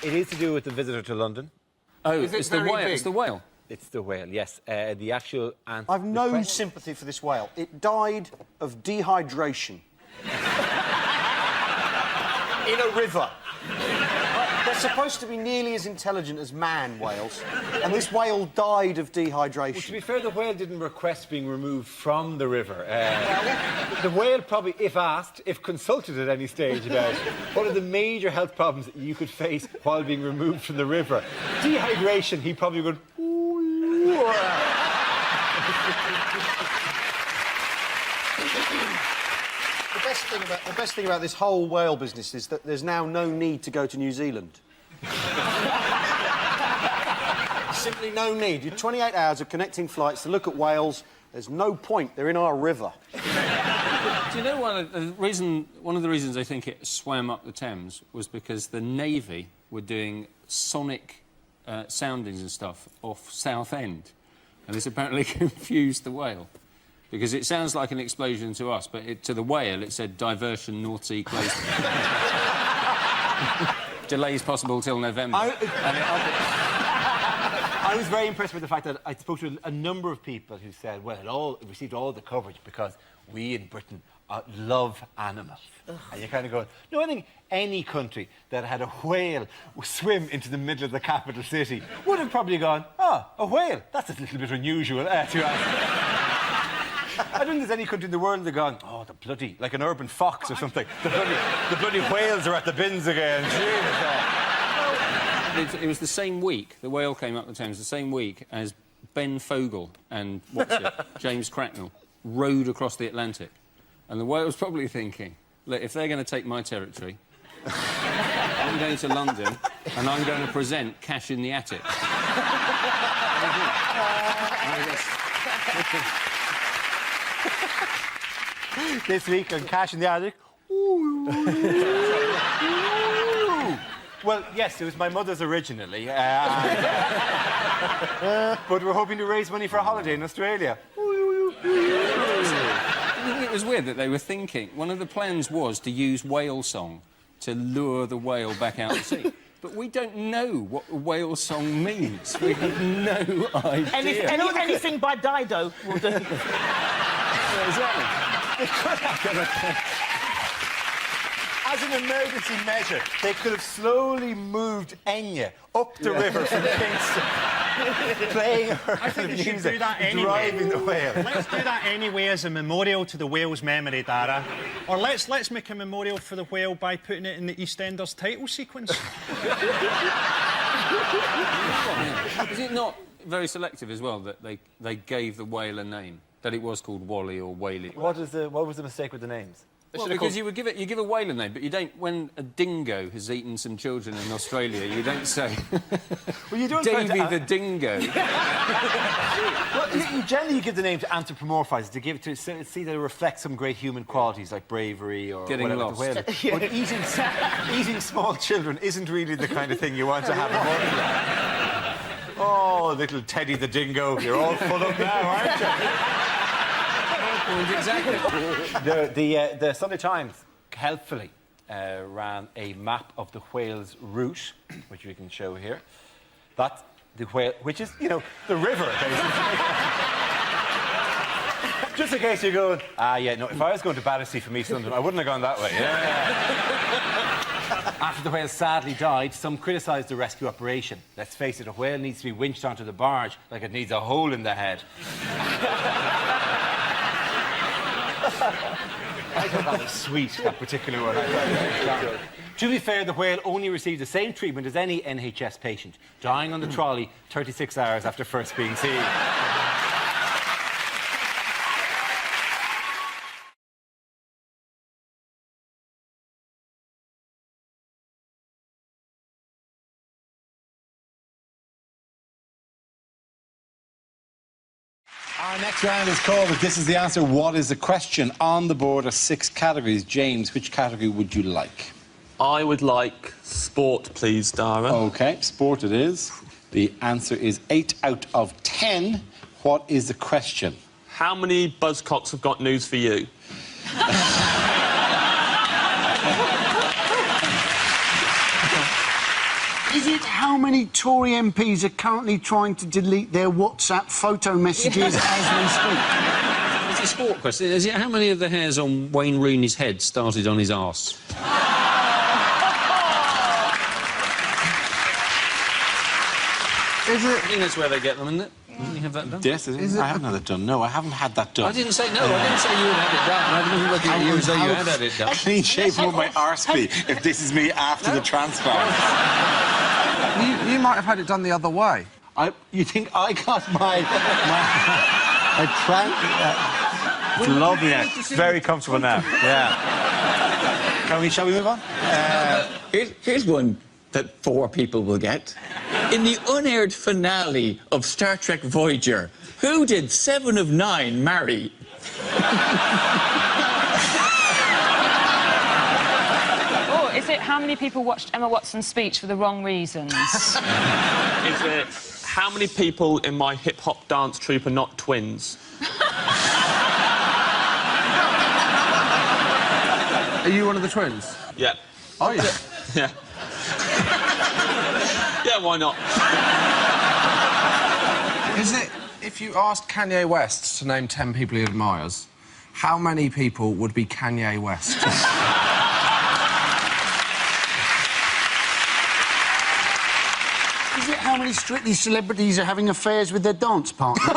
It is to do with the visitor to London. Oh, Is it it's the very whale. big? It's the whale. It's the whale, yes. The actual answer... I've no sympathy for this whale. It died of dehydration. In a river. They're supposed to be nearly as intelligent as man whales, and this whale died of dehydration. Well, to be fair, the whale didn't request being removed from the river. The whale probably, if asked, if consulted at any stage about one of the major health problems that you could face while being removed from the river, dehydration, he probably would... The best thing about this whole whale business is that there's now no need to go to New Zealand. Simply no need. You're 28 hours of connecting flights to look at whales. There's no point. They're in our river. Do you know one of the reasons I think it swam up the Thames was because the Navy were doing sonic soundings and stuff off Southend, and this apparently confused the whale. Because it sounds like an explosion to us, but to the whale it said diversion, North Sea closed. Delays possible till November. I was very impressed with the fact that I spoke to a number of people who said, well, it received all the coverage because we in Britain love animals. Ugh. And you're kind of going, no, I think any country that had a whale swim into the middle of the capital city would have probably gone, oh, a whale, that's a little bit unusual to us. I don't think there's any country in the world that gone, oh, the bloody, like an urban fox or something. The bloody whales are at the bins again. It was the same week, the whale came up the Thames, the same week as Ben Fogle and, James Cracknell rowed across the Atlantic. And the whale was probably thinking, look, if they're going to take my territory, I'm going to London and I'm going to present Cash in the Attic. This week on Cash in the Attic. Well, yes, it was my mother's originally. But we're hoping to raise money for a holiday in Australia. It was weird that they were thinking... One of the plans was to use whale song to lure the whale back out to sea. But we don't know what a whale song means. We have no idea. Anything by Dido will do. Yeah, exactly. As an emergency measure, they could have slowly moved Enya up the river from Kingston, playing her I think we music, should do that anyway. driving the whale. Let's do that anyway as a memorial to the whale's memory, Dara. Or let's make a memorial for the whale by putting it in the EastEnders title sequence. Is it not very selective as well that they gave the whale a name? That it was called Wally or Whaley? What was the mistake with the names? Well, because you give a whale a name, but you don't. When a dingo has eaten some children in Australia, you don't say. Well, you don't. Davy the dingo. Well, you generally give the name to anthropomorphise, to give to see that it reflects some great human qualities like bravery or getting whatever. lost. But eating small children isn't really the kind of thing you want to have a body. Oh, little Teddy the dingo, you're all full up now, aren't you? Exactly. The Sunday Times helpfully ran a map of the whale's route, which we can show here. That's the whale, which is, the river, basically. Just in case you're going, if I was going to Battersea from East London, I wouldn't have gone that way. After the whale sadly died, some criticised the rescue operation. Let's face it, a whale needs to be winched onto the barge like it needs a hole in the head. I thought that was sweet, that particular one. To be fair, the whale only received the same treatment as any NHS patient, dying on the trolley 36 hours after first being seen. Our next round is called This Is the Answer, What is the Question? On the board are 6 categories. James, which category would you like? I would like sport, please, Dara. OK, sport it is. The answer is 8 out of 10. What is the question? How many buzzcocks have got news for you? Is it how many Tory MPs are currently trying to delete their WhatsApp photo messages as we speak? It's a sport question. Is it how many of the hairs on Wayne Rooney's head started on his arse? Is it? I think that's where they get them, isn't it? Didn't you have that done? Yes, it is. I haven't had it done. No, I haven't had that done. I didn't say no. I didn't say you would have it done. I wasn't looking at you as though you had it done. How clean shaven would my arse be if this is me after the transplant? You might have had it done the other way. You think I got my it's lovely now. Very comfortable now. Yeah. Shall we move on? Here's one that 4 people will get. In the unaired finale of Star Trek Voyager, who did 7 of 9 marry? Or is it how many people watched Emma Watson's speech for the wrong reasons? Is it how many people in my hip-hop dance troupe are not twins? Are you one of the twins? Yeah. Are you? Yeah. Yeah, why not? Is it, if you asked Kanye West to name 10 people he admires, how many people would be Kanye West? Is it how many Strictly celebrities are having affairs with their dance partners?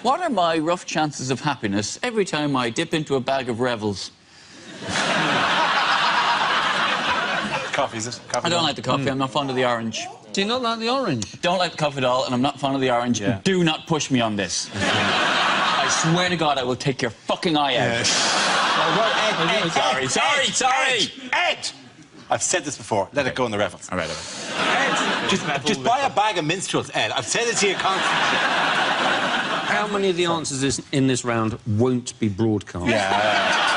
What are my rough chances of happiness every time I dip into a bag of Revels? Coffee, is it? Coffee I don't like the coffee. I'm not fond of the orange. Do you not like the orange? Don't like the coffee at all, and I'm not fond of the orange. Yeah. Do not push me on this. I swear to God, I will take your fucking eye out. Sorry. Ed! I've said this before. Let it go in the Revels. All right. Ed, just buy a bag of minstrels, Ed. I've said it to you constantly. How many of the answers in this round won't be broadcast? Yeah.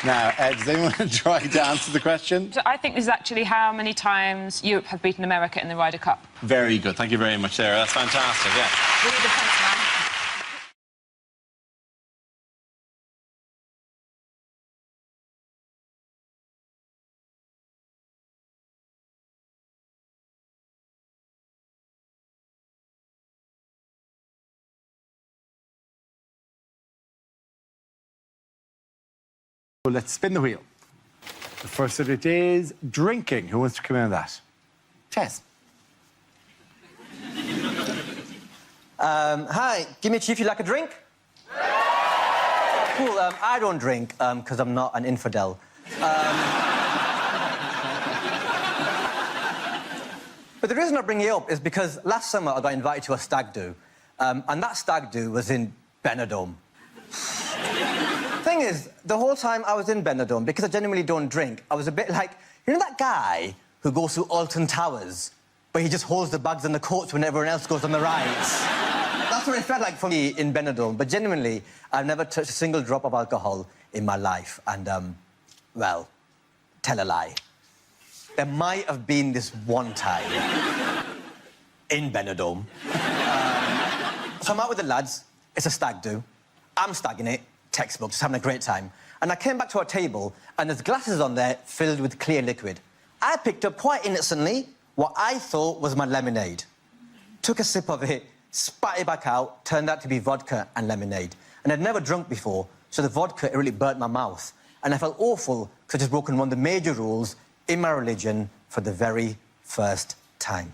Now, Ed, does anyone try to answer the question? So I think this is actually how many times Europe have beaten America in the Ryder Cup. Very good. Thank you very much, Sarah. That's fantastic, yeah. Really defense, man. Well, let's spin the wheel. The first subject is drinking. Who wants to come in on that? Tess. Hi, give me a chief, you like a drink? Cool, I don't drink, because I'm not an infidel. But the reason I bring you up is because last summer I got invited to a stag do, and that stag do was in Benidorm. Thing is, the whole time I was in Benidorm, because I genuinely don't drink, I was a bit like, you know that guy who goes through Alton Towers, but he just holds the bags and the coats when everyone else goes on the rides? That's what it felt like for me in Benidorm, but genuinely, I've never touched a single drop of alcohol in my life, and, well, tell a lie. There might have been this one time in Benidorm. So I'm out with the lads, it's a stag do, I'm stagging it, textbook, just having a great time. And I came back to our table, and there's glasses on there filled with clear liquid. I picked up quite innocently what I thought was my lemonade. Took a sip of it, spat it back out, turned out to be vodka and lemonade. And I'd never drunk before, so the vodka, it really burnt my mouth. And I felt awful, because I'd just broken one of the major rules in my religion for the very first time.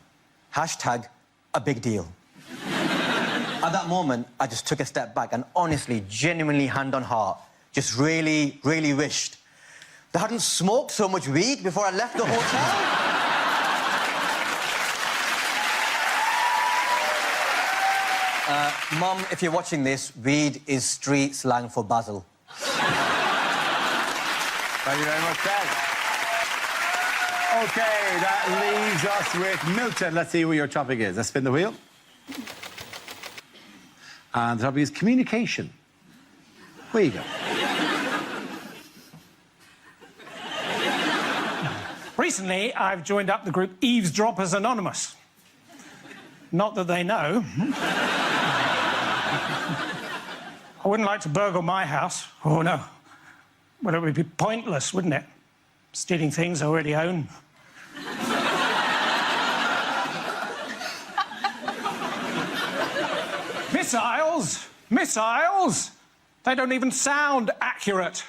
Hashtag a big deal. At that moment, I just took a step back and honestly, genuinely, hand on heart, just really, really wished that I hadn't smoked so much weed before I left the hotel. Mum, if you're watching this, weed is street slang for Basil. Thank you very much, Ted. OK, that leaves us with Milton. Let's see what your topic is. Let's spin the wheel. And the topic is communication. Where you go? Recently, I've joined up the group Eavesdroppers Anonymous. Not that they know. I wouldn't like to burgle my house. Oh, no. Well, it would be pointless, wouldn't it? Stealing things I already own. Missiles! Missiles! They don't even sound accurate.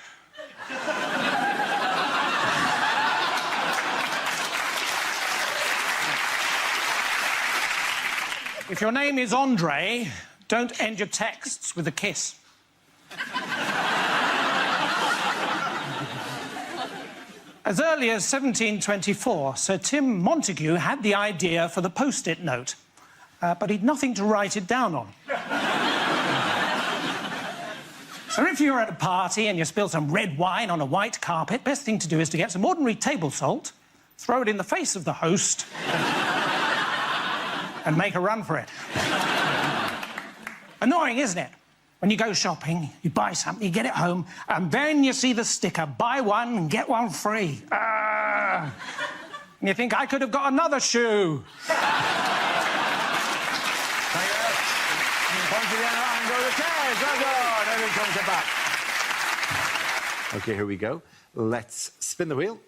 If your name is Andre, don't end your texts with a kiss. As early as 1724, Sir Tim Montague had the idea for the post-it note, but he'd nothing to write it down on. So if you're at a party and you spill some red wine on a white carpet, best thing to do is to get some ordinary table salt, throw it in the face of the host, and make a run for it. Annoying, isn't it? When you go shopping, you buy something, you get it home, and then you see the sticker, buy one and get one free. And you think, I could have got another shoe. Thank you. Once again, around go the chairs. Well done. Everyone comes back. OK, here we go. Let's spin the wheel.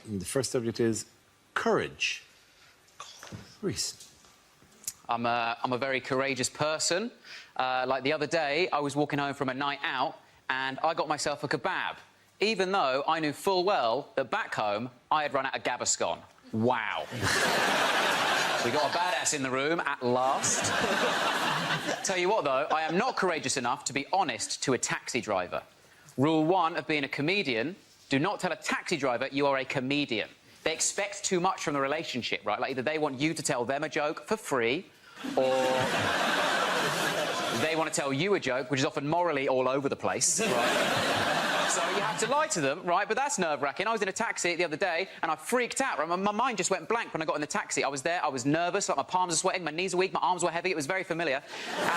And the first subject is courage. Reese. I'm a very courageous person. Like the other day, I was walking home from a night out and I got myself a kebab, even though I knew full well that back home I had run out of Gaviscon. Wow. We got a badass in the room at last. Tell you what, though, I am not courageous enough to be honest to a taxi driver. Rule 1 of being a comedian, do not tell a taxi driver you are a comedian. They expect too much from the relationship, right? Like, either they want you to tell them a joke for free, or they want to tell you a joke, which is often morally all over the place, right? So you have to lie to them, right? But that's nerve-wracking. I was in a taxi the other day, and I freaked out, right? My mind just went blank when I got in the taxi. I was there, I was nervous, like my palms are sweating, my knees are weak, my arms were heavy. It was very familiar. And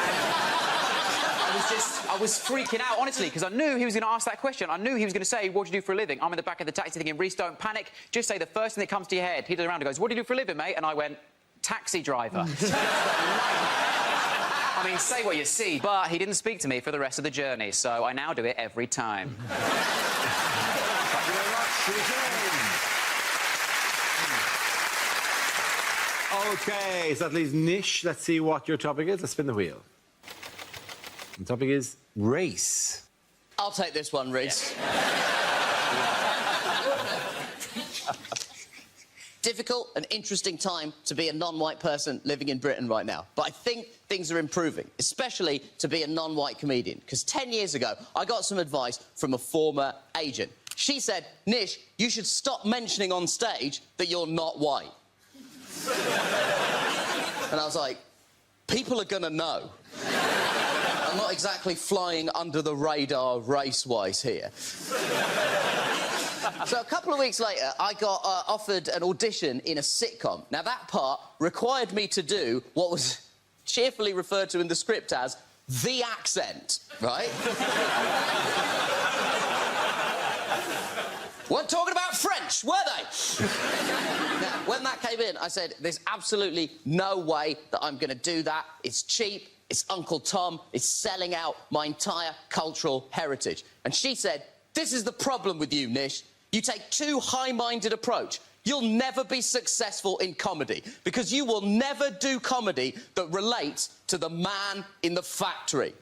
I was freaking out, honestly, because I knew he was going to ask that question. I knew he was going to say, what do you do for a living? I'm in the back of the taxi thinking, Reece, don't panic. Just say the first thing that comes to your head. He turns around and goes, what do you do for a living, mate? And I went, taxi driver. I mean, say what you see. But he didn't speak to me for the rest of the journey, so I now do it every time. Thank you very much. OK, so that leaves Nish. Let's see what your topic is. Let's spin the wheel. The topic is race. I'll take this one, Reece. Difficult and interesting time to be a non-white person living in Britain right now. But I think things are improving, especially to be a non-white comedian. Because 10 years ago, I got some advice from a former agent. She said, Nish, you should stop mentioning on stage that you're not white. And I was like, people are gonna know. I'm not exactly flying under the radar race-wise here. So a couple of weeks later, I got offered an audition in a sitcom. Now, that part required me to do what was cheerfully referred to in the script as the accent, right? Weren't talking about French, were they? Now, when that came in, I said, there's absolutely no way that I'm going to do that. It's cheap, it's Uncle Tom, it's selling out my entire cultural heritage. And she said, this is the problem with you, Nish. You take too high-minded approach. You'll never be successful in comedy because you will never do comedy that relates to the man in the factory.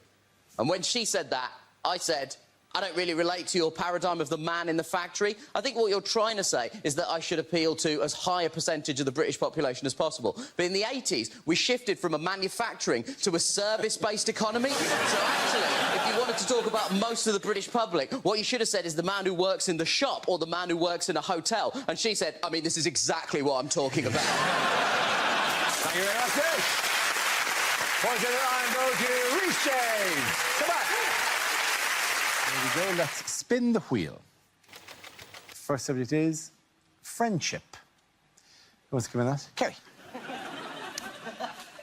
And when she said that, I said, I don't really relate to your paradigm of the man in the factory. I think what you're trying to say is that I should appeal to as high a percentage of the British population as possible. But in the 80s, we shifted from a manufacturing to a service-based economy. So actually, if you wanted to talk about most of the British public, what you should have said is the man who works in the shop or the man who works in a hotel. And she said, I mean, this is exactly what I'm talking about. Thank you very much, Nish. Points in the line go to Reece James. Come back. There we go. Let's spin the wheel. First subject is friendship. Who wants to come in that? Kerry.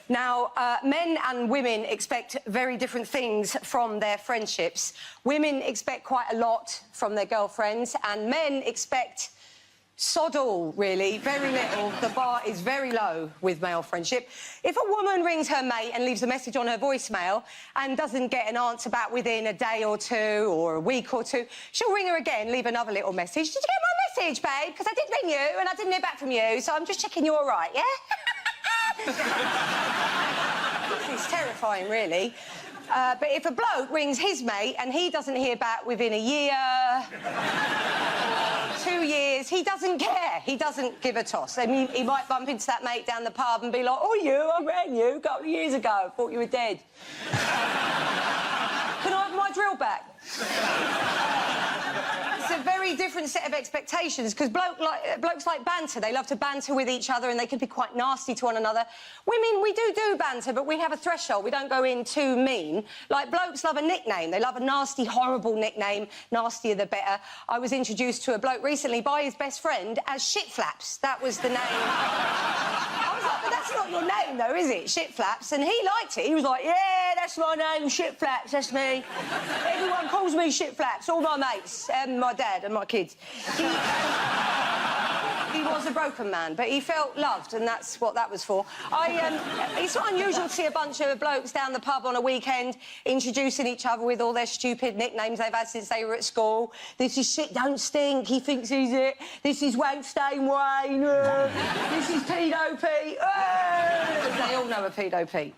Now, men and women expect very different things from their friendships. Women expect quite a lot from their girlfriends, and men expect Sod all, really. Very little. The bar is very low with male friendship. If a woman rings her mate and leaves a message on her voicemail and doesn't get an answer back within a day or two or a week or two, she'll ring her again, leave another little message. Did you get my message, babe? Because I did ring you and I didn't hear back from you, so I'm just checking you're all right, yeah? It's terrifying, really. But if a bloke rings his mate and he doesn't hear back within a year, 2 years, he doesn't care. He doesn't give a toss. I mean, he might bump into that mate down the pub and be like, oh, I rang you a couple of years ago. Thought you were dead. Can I have my drill back? It's a very different set of expectations, because blokes like banter. They love to banter with each other and they can be quite nasty to one another. Women, we do banter, but we have a threshold. We don't go in too mean. Like, blokes love a nickname. They love a nasty, horrible nickname. Nastier the better. I was introduced to a bloke recently by his best friend as Shitflaps. That was the name. I was like, but that's not your name, though, is it? Shitflaps. And he liked it. He was like, yeah, that's my name, Shitflaps, that's me. Everyone calls me Shitflaps, all my mates, and my dad and my kids. He was a broken man, but he felt loved, and that's what that was for. It's not unusual to see a bunch of blokes down the pub on a weekend introducing each other with all their stupid nicknames they've had since they were at school. This is Shit Don't Stink, he thinks he's it. This is Wank Stain Wayne. This is Pedo Pete. They all know a Pedo Pete.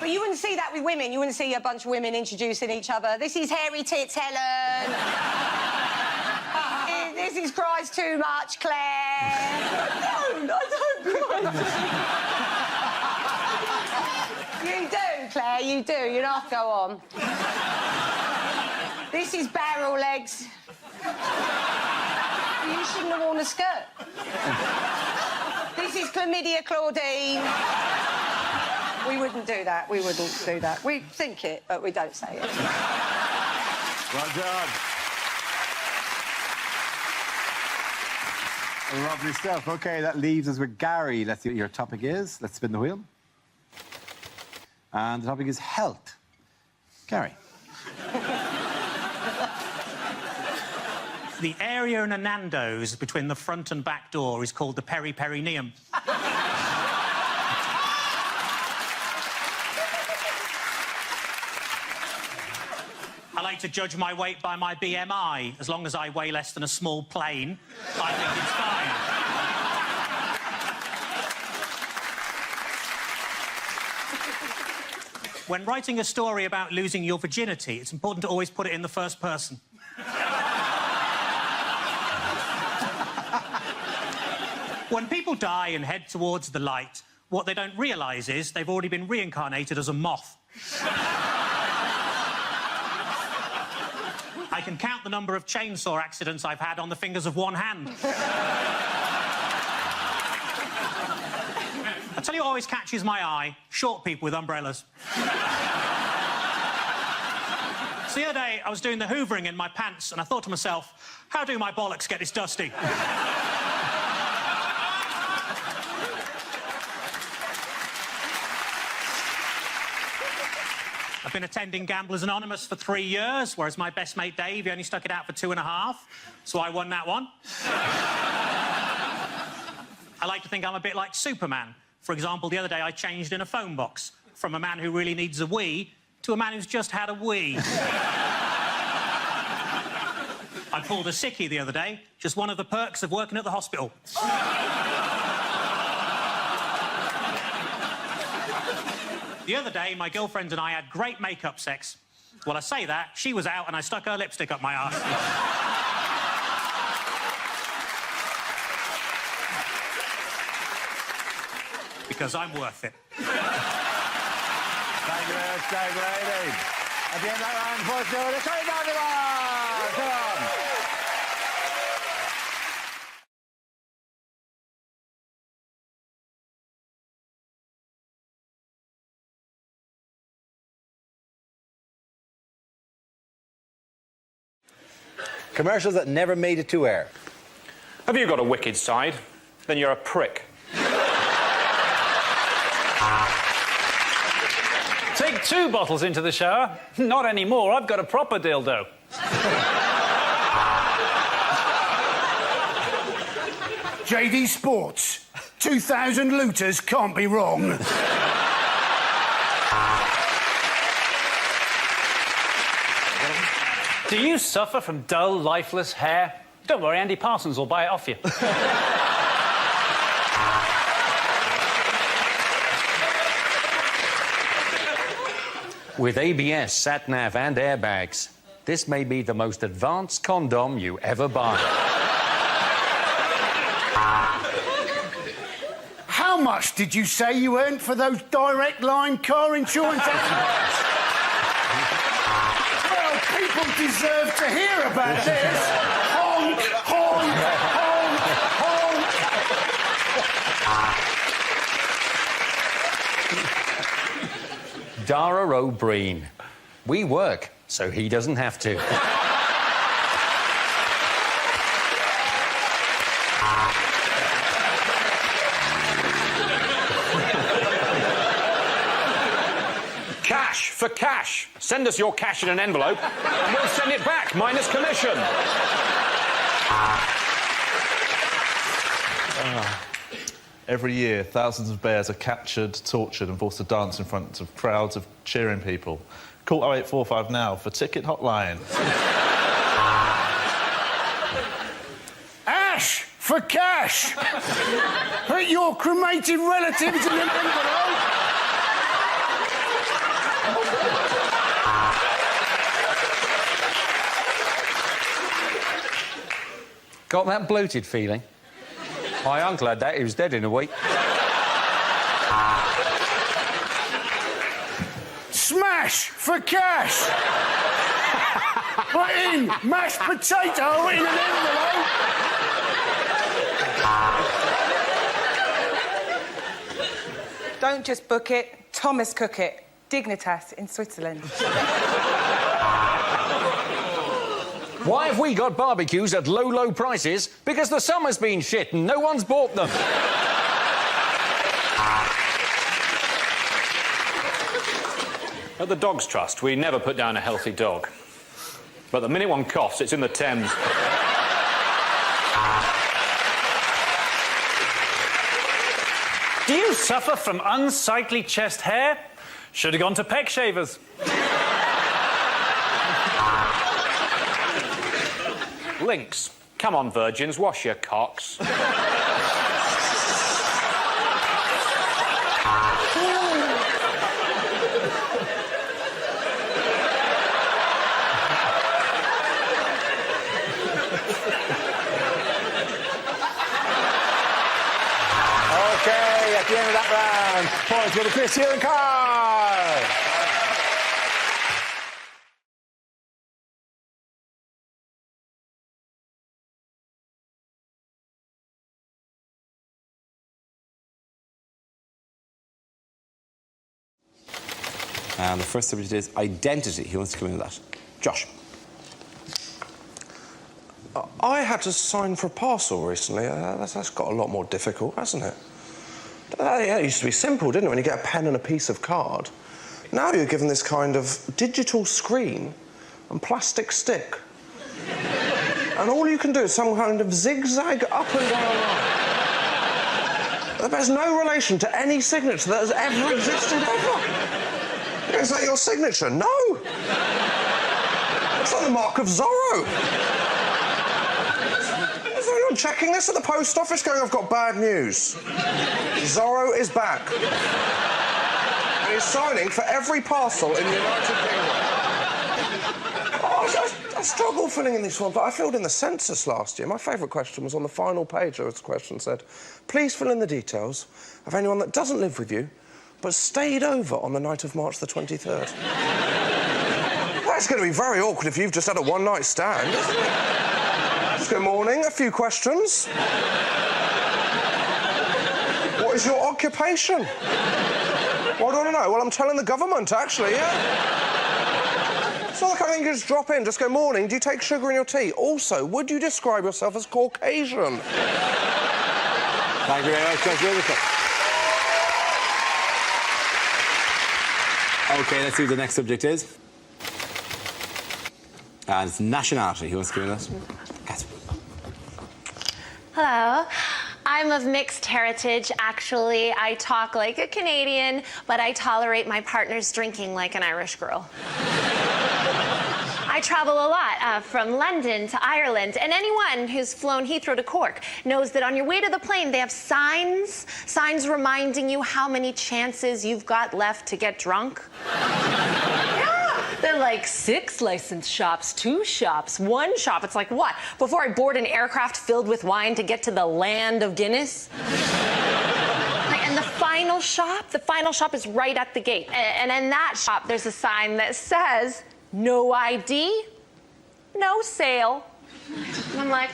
But you wouldn't see that with women. You wouldn't see a bunch of women introducing each other. This is Hairy Tits Helen. This is Cries Too Much Claire. I don't cry. You do, Claire, you do. You don't have to go on. This is Barrel Legs. You shouldn't have worn a skirt. This is Chlamydia Claudine. We wouldn't do that. We wouldn't do that. We think it, but we don't say it. Well done. Lovely stuff. OK, that leaves us with Gary. Let's see what your topic is. Let's spin the wheel. And the topic is health. Gary. The area in a Nando's between the front and back door is called the peri-perineum. I like to judge my weight by my BMI. As long as I weigh less than a small plane, I think it's fine. When writing a story about losing your virginity, it's important to always put it in the first person. When people die and head towards the light, what they don't realise is they've already been reincarnated as a moth. I can count the number of chainsaw accidents I've had on the fingers of one hand. I tell you what always catches my eye, short people with umbrellas. So the other day, I was doing the hoovering in my pants, and I thought to myself, how do my bollocks get this dusty? I've been attending Gamblers Anonymous for 3 years, whereas my best mate Dave, he only stuck it out for 2.5, so I won that one. I like to think I'm a bit like Superman. For example, the other day I changed in a phone box from a man who really needs a wee to a man who's just had a wee. I pulled a sickie the other day, just one of the perks of working at the hospital. The other day, my girlfriend and I had great make-up sex. Well, I say that, she was out and I stuck her lipstick up my arse. Because I'm worth it. Thank you very much, Dave Lady. At the end of that round, first to the Come on! Commercials that never made it to air. Have you got a wicked side? Then you're a prick. Take 2 bottles into the shower. Not anymore, I've got a proper dildo. JD Sports. 2,000 looters can't be wrong. Do you suffer from dull, lifeless hair? Don't worry, Andy Parsons will buy it off you. With ABS, sat-nav and airbags, this may be the most advanced condom you ever buy. How much did you say you earned for those direct line car insurance adverts? Well, people deserve to hear about this. Honk, honk, honk, honk. Dara O'Brien. We work, so he doesn't have to. Cash for cash. Send us your cash in an envelope and we'll send it back, minus commission. Every year, thousands of bears are captured, tortured and forced to dance in front of crowds of cheering people. Call 0845 now for ticket hotline. Ash for cash. Put your cremated relatives in an envelope. Got that bloated feeling? My uncle had that. He was dead in a week. Smash for cash. Put in mashed potato in an envelope. Don't just book it, Thomas cook it. Dignitas in Switzerland. Why have we got barbecues at low, low prices? Because the summer's been shit and no one's bought them. At the Dogs Trust, we never put down a healthy dog. But the minute one coughs, it's in the Thames. Do you suffer from unsightly chest hair? Should have gone to pec shavers. Lynx. Come on, virgins, wash your cocks. OK, at the end of that round, points go to Chris, Hugh and Carl. And the first subject is identity. Who wants to come in with that? Josh. I had to sign for a parcel recently. That's got a lot more difficult, hasn't it? It used to be simple, didn't it, when you get a pen and a piece of card? Now you're given this kind of digital screen and plastic stick. And all you can do is some kind of zigzag up and down line. That bears no relation to any signature that has ever existed ever. Is that your signature? No! It's like the mark of Zorro. Is anyone checking this at the post office going, I've got bad news? Zorro is back. And he's signing for every parcel in the United Kingdom. I struggle filling in these forms, but I filled in the census last year. My favourite question was on the final page. There was a question that said, please fill in the details of anyone that doesn't live with you but stayed over on the night of March the 23rd. That's going to be very awkward if you've just had a one-night stand, isn't it? Just good morning, a few questions. What is your occupation? What do I want to know? Well, I'm telling the government, actually, yeah. It's not the kind of thing you just drop in, just go, morning, do you take sugar in your tea? Also, would you describe yourself as Caucasian? Thank you very much, Josh Rutherford. OK, let's see what the next subject is. And it's nationality. Who wants to give me that? Catherine. Hello. I'm of mixed heritage, actually. I talk like a Canadian, but I tolerate my partner's drinking like an Irish girl. I travel a lot, from London to Ireland, and anyone who's flown Heathrow to Cork knows that on your way to the plane, they have signs reminding you how many chances you've got left to get drunk. They're like 6 licensed shops, 2 shops, 1 shop. It's like, what? Before I board an aircraft filled with wine to get to the land of Guinness? And the final shop is right at the gate. And in that shop, there's a sign that says, no ID, no sale. And I'm like,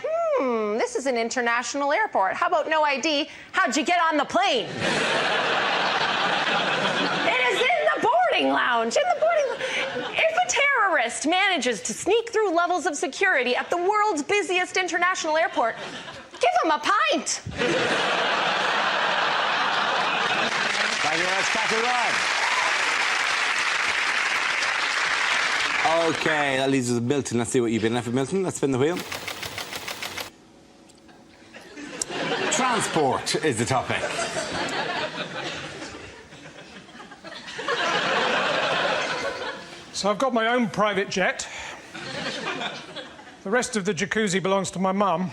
this is an international airport. How about no ID? How'd you get on the plane? It is in the boarding lounge, If a terrorist manages to sneak through levels of security at the world's busiest international airport, give him a pint. Thank you very much, Cathy Ryan. OK, that leaves us with Milton. Let's see what you've been left with, Milton. Let's spin the wheel. Transport is the topic. So I've got my own private jet. The rest of the jacuzzi belongs to my mum.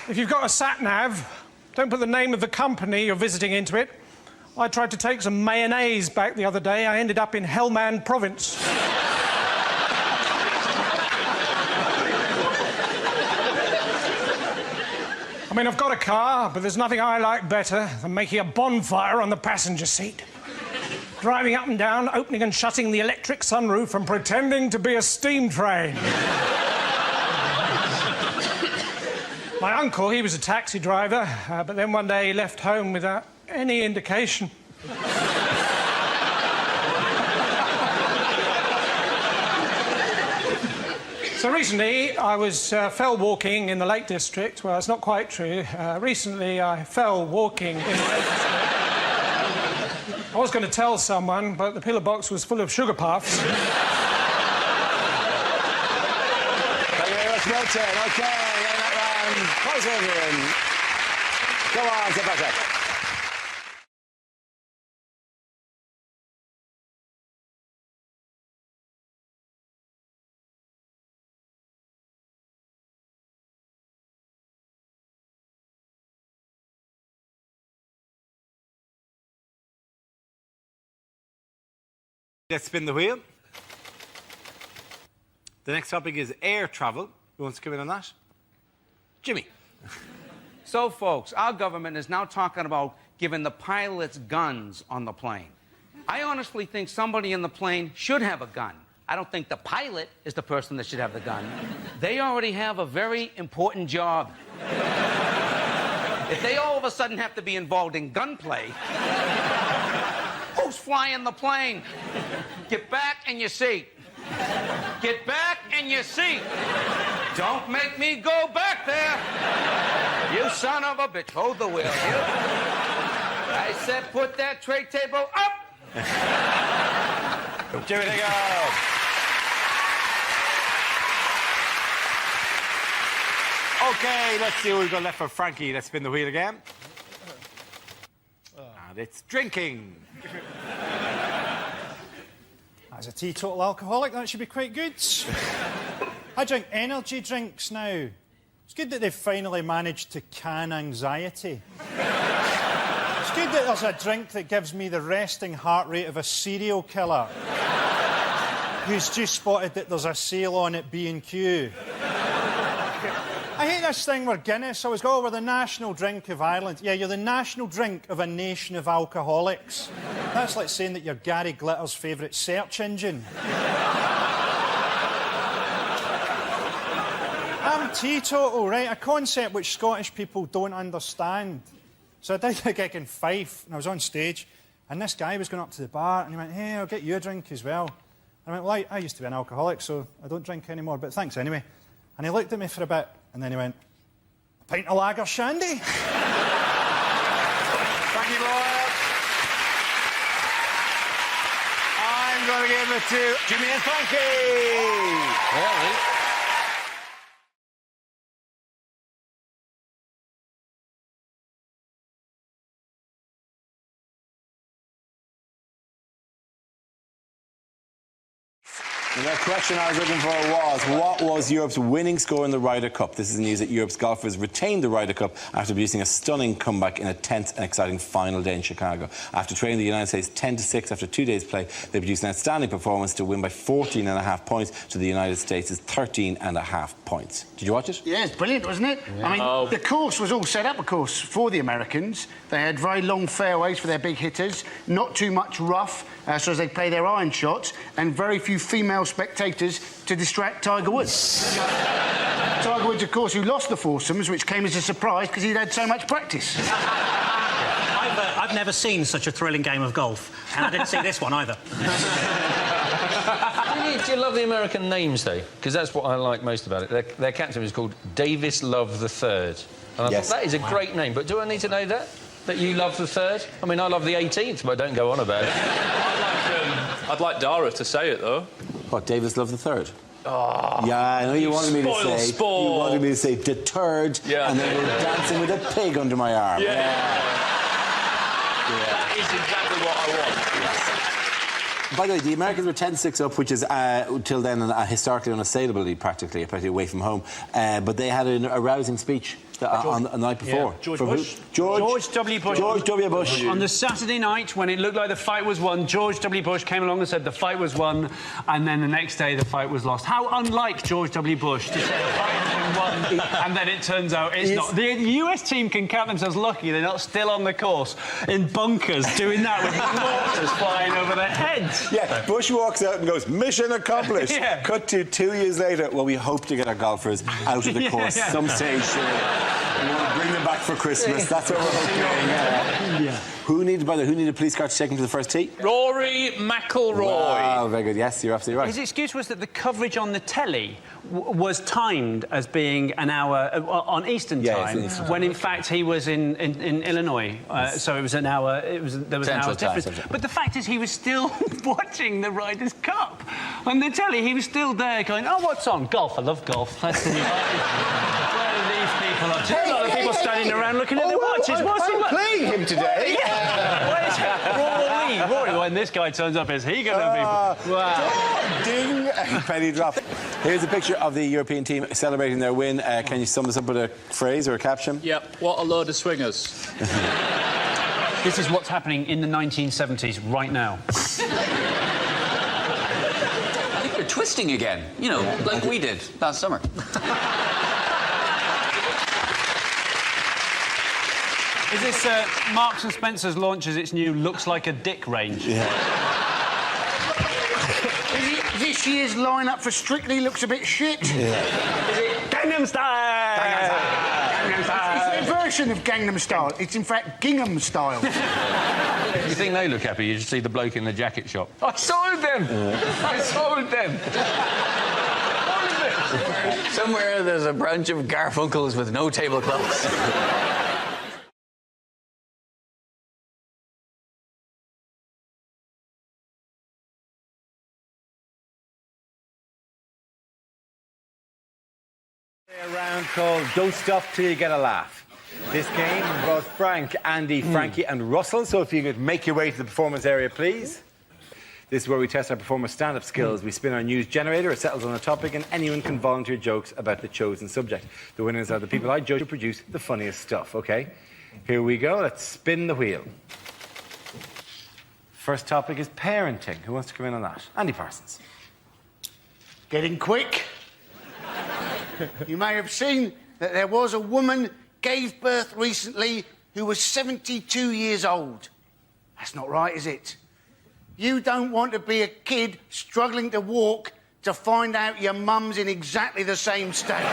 If you've got a sat-nav, don't put the name of the company you're visiting into it. I tried to take some mayonnaise back the other day. I ended up in Helmand Province. I mean, I've got a car, but there's nothing I like better than making a bonfire on the passenger seat. Driving up and down, opening and shutting the electric sunroof and pretending to be a steam train. My uncle, he was a taxi driver, but then one day he left home without any indication. So recently, I was fell walking in the Lake District. Well, it's not quite true. Recently, I fell walking in the Lake District. I was going to tell someone, but the pillar box was full of sugar puffs. Thank you very much, Milton. OK, close over and go on, Sebastian. Let's spin the wheel. The next topic is air travel. Who wants to come in on that? Jimmy. So, folks, our government is now talking about giving the pilots guns on the plane. I honestly think somebody in the plane should have a gun. I don't think the pilot is the person that should have the gun. They already have a very important job. If they all of a sudden have to be involved in gunplay, who's flying the plane? Get back in your seat. Get back in your seat. Don't make me go back there. You son of a bitch. Hold the wheel. I said put that tray table up. Jimmy, there you go. OK, let's see what we've got left for Frankie. Let's spin the wheel again. And it's drinking. As a teetotal alcoholic, that should be quite good. I drink energy drinks now. It's good that they've finally managed to can anxiety. It's good that there's a drink that gives me the resting heart rate of a serial killer who's just spotted that there's a sale on at B&Q. I hate this thing where Guinness always go, we're the national drink of Ireland. Yeah, you're the national drink of a nation of alcoholics. That's like saying that you're Gary Glitter's favourite search engine. I'm teetotal, right? A concept which Scottish people don't understand. So I did a gig in Fife, and I was on stage, and this guy was going up to the bar, and he went, hey, I'll get you a drink as well. And I went, well, I used to be an alcoholic, so I don't drink anymore, but thanks anyway. And he looked at me for a bit, and then he went, a pint of lager shandy? Frankie Boyle. I'm I'm going to give it to Jimmy and Frankie. Really? The question I was looking for was, what was Europe's winning score in the Ryder Cup? This is news that Europe's golfers retained the Ryder Cup after producing a stunning comeback in a tense and exciting final day in Chicago. After trailing the United States 10-6 after 2 days' play, they produced an outstanding performance to win by 14.5 points to the United States' 13.5 points. Did you watch it? Yeah, it's brilliant, wasn't it? Yeah. I mean, the course was all set up, of course, for the Americans. They had very long fairways for their big hitters, not too much rough, so as they play their iron shots, and very few female spectators to distract Tiger Woods. Tiger Woods, of course, who lost the foursomes, which came as a surprise because he'd had so much practice. I've never seen such a thrilling game of golf, and I didn't see this one either. Do you love the American names, though? Because that's what I like most about it. Their captain was called Davis Love III. And I thought, that is a great name, but do I need to know that? That you love the third? I mean, I love the 18th, but don't go on about it. I'd like Dara to say it, though. What, Davis Love the Third? Oh, yeah, I know you wanted me to say... Sport. You wanted me to say deterred, and then we're dancing with a pig under my arm. Yeah. That is exactly what I want. By the way, the Americans were 10-6 up, which is, till then, a historically unassailable lead, practically away from home. But they had a rousing speech on the night before. George From Bush. Who? George W. Bush. George W. Bush. On the Saturday night, when it looked like the fight was won, George W. Bush came along and said the fight was won, and then the next day the fight was lost. How unlike George W. Bush to say the fight has been won, and then it turns out it's not. The US team can count themselves lucky they're not still on the course in bunkers doing that with mortars flying over their heads. Yeah, Bush walks out and goes, mission accomplished. Cut to 2 years later. Well, we hope to get our golfers out of the course some stage soon. We want to bring them back for Christmas. That's what we're hoping. Who needed a police car to take him to the first tee? Rory McIlroy. Wow, very good. Yes, you're absolutely right. His excuse was that the coverage on the telly was timed as being an hour on Eastern time, when in fact he was in Illinois. So it was an hour. There was an hour's difference. But the fact is, he was still watching the Ryder Cup on the telly. He was still there, going, "Oh, what's on? Golf. I love golf. That's the new." Where are these people up to? A lot of people standing around looking at their watches. What's he playing him today? Rory, when this guy turns up, is he going to be... Wow. Ding! Penny drop. Here's a picture of the European team celebrating their win. Can you sum this up with a phrase or a caption? Yep, what a load of swingers. This is what's happening in the 1970s right now. I think you're twisting again. You know, like we did last summer. Is this Marks and Spencer's launches its new Looks Like a Dick range? This year's lineup for Strictly looks a bit shit. Is it Gangnam Style? Gangnam Style. It's a version of Gangnam Style. It's in fact Gingham Style. You think they look happy? You just see the bloke in the jacket shop. I sold them! I sold them! Somewhere there's a branch of Garfunkels with no tablecloths. A round called Don't Stop Till You Get a Laugh. This game involves Frank, Andy, Frankie and Russell, so if you could make your way to the performance area, please. This is where we test our performers' stand-up skills. We spin our news generator, it settles on a topic, and anyone can volunteer jokes about the chosen subject. The winners are the people I judge who produce the funniest stuff, OK? Here we go, let's spin the wheel. First topic is parenting. Who wants to come in on that? Andy Parsons. Getting quick. You may have seen that there was a woman gave birth recently who was 72 years old. That's not right, is it? You don't want to be a kid struggling to walk to find out your mum's in exactly the same state.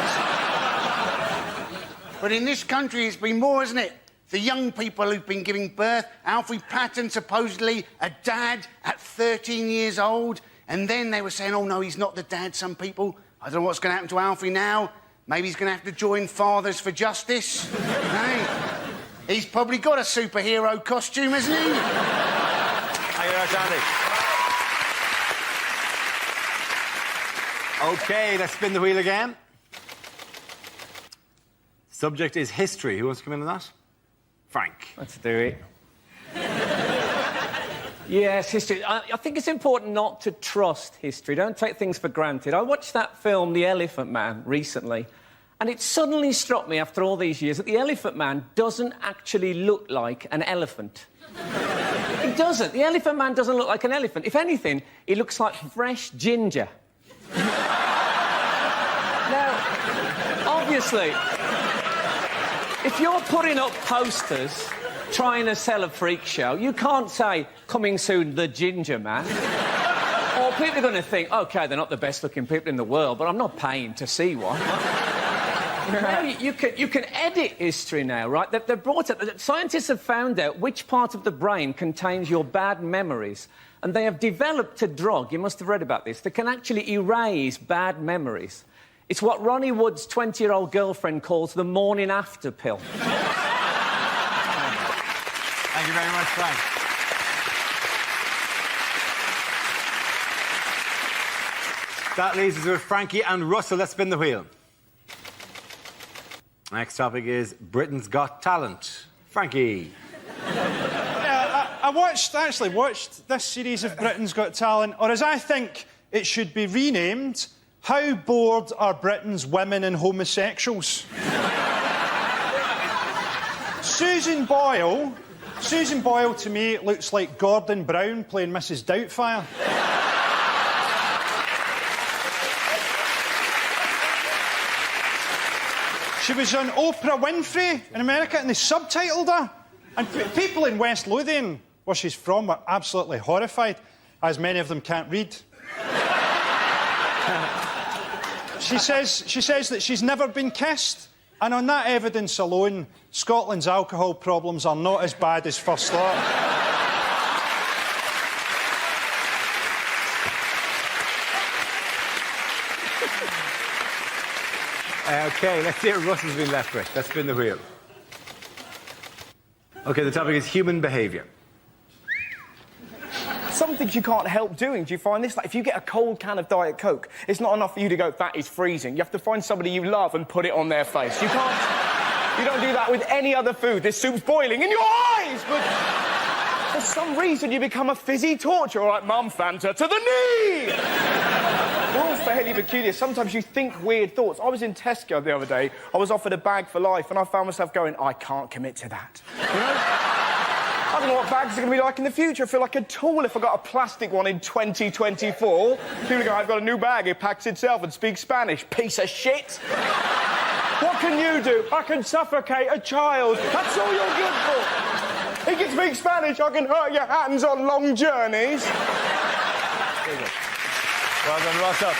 But in this country, it's been more, isn't it? The young people who've been giving birth. Alfie Patton, supposedly a dad at 13 years old. And then they were saying, oh, no, he's not the dad, some people. I don't know what's going to happen to Alfie now. Maybe he's going to have to join Fathers for Justice. Hey? He's probably got a superhero costume, hasn't he? Thank you very much, Andy. OK, let's spin the wheel again. Subject is history. Who wants to come in on that? Frank. Let's do it. Yes, history. I think it's important not to trust history. Don't take things for granted. I watched that film, The Elephant Man, recently, and it suddenly struck me after all these years that the Elephant Man doesn't actually look like an elephant. He doesn't. The Elephant Man doesn't look like an elephant. If anything, he looks like fresh ginger. Now, obviously, if you're putting up posters trying to sell a freak show, you can't say, coming soon, the Ginger Man. Or people are going to think, OK, they're not the best-looking people in the world, but I'm not paying to see one. Now, you can edit history now, right? They've brought it... Scientists have found out which part of the brain contains your bad memories, and they have developed a drug, you must have read about this, that can actually erase bad memories. It's what Ronnie Wood's 20-year-old girlfriend calls the morning after pill. Thank you very much, Frank. That leaves us with Frankie and Russell. Let's spin the wheel. Next topic is Britain's Got Talent. Frankie. I actually watched this series of Britain's Got Talent, or as I think it should be renamed, How Bored Are Britain's Women and Homosexuals? Susan Boyle, to me, looks like Gordon Brown playing Mrs. Doubtfire. She was on Oprah Winfrey in America, and they subtitled her. And people in West Lothian, where she's from, were absolutely horrified, as many of them can't read. She says that she's never been kissed, and on that evidence alone, Scotland's alcohol problems are not as bad as first thought. OK, let's see what Russell's been left with. Let's spin the wheel. OK, the topic is human behaviour. Some things you can't help doing. Do you find this? Like, if you get a cold can of Diet Coke, it's not enough for you to go, that is freezing. You have to find somebody you love and put it on their face. You can't... You don't do that with any other food. This soup's boiling in your eyes, but... For some reason, you become a fizzy torture. All right, Mum, Fanta, to the knee! We're all fairly peculiar. Sometimes you think weird thoughts. I was in Tesco the other day. I was offered a bag for life, and I found myself going, I can't commit to that. You know? I don't know what bags are going to be like in the future. I feel like a tool if I got a plastic one in 2024. People go, I've got a new bag. It packs itself and speaks Spanish. Piece of shit. What can you do? I can suffocate a child. That's all you're good for. He can speak Spanish. I can hurt your hands on long journeys. Well done, Russell.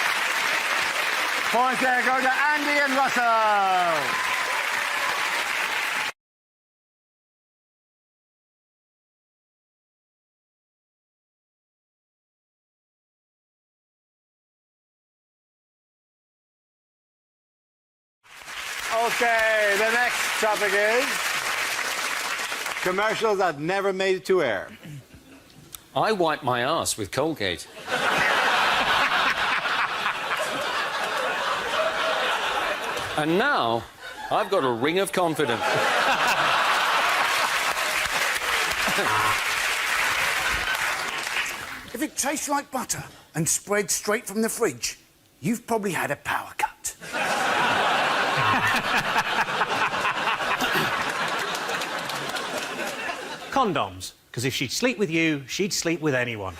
Points there go to Andy and Russell. OK, the next topic is commercials that never made it to air. I wipe my arse with Colgate. And now, I've got a ring of confidence. If it tastes like butter and spreads straight from the fridge, you've probably had a power cut. Condoms, because if she'd sleep with you, she'd sleep with anyone.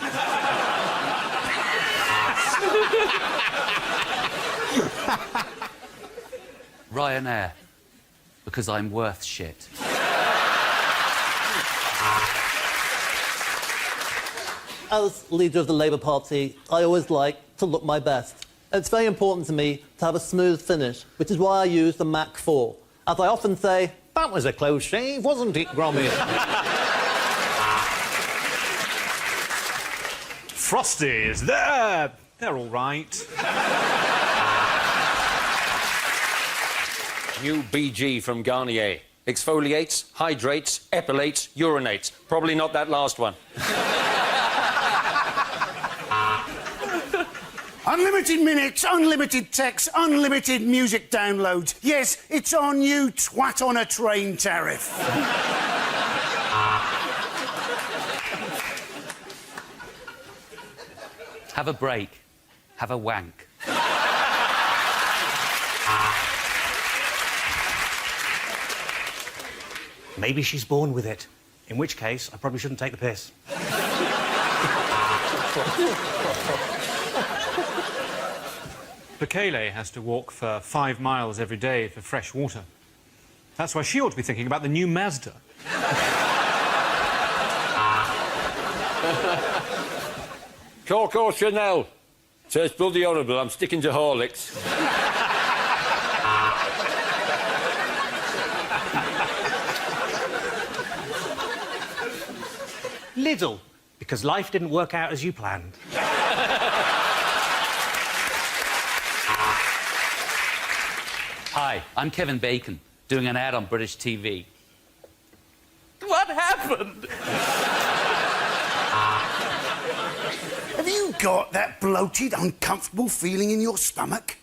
Ryanair, because I'm worth shit. As leader of the Labour Party, I always like to look my best. It's very important to me to have a smooth finish, which is why I use the Mach 4. As I often say, that was a close shave, wasn't it, Gromit? Frosties, they're all right. New BG from Garnier. Exfoliates, hydrates, epilates, urinates. Probably not that last one. Unlimited minutes, unlimited text, unlimited music downloads. Yes, it's our new twat on a train tariff. Have a break. Have a wank. Maybe she's born with it. In which case, I probably shouldn't take the piss. Bekele has to walk for 5 miles every day for fresh water. That's why she ought to be thinking about the new Mazda. Coco Chanel. Says bloody horrible. I'm sticking to Horlicks. Lidl, because life didn't work out as you planned. Hi, I'm Kevin Bacon, doing an ad on British TV. What happened? Have you got that bloated, uncomfortable feeling in your stomach?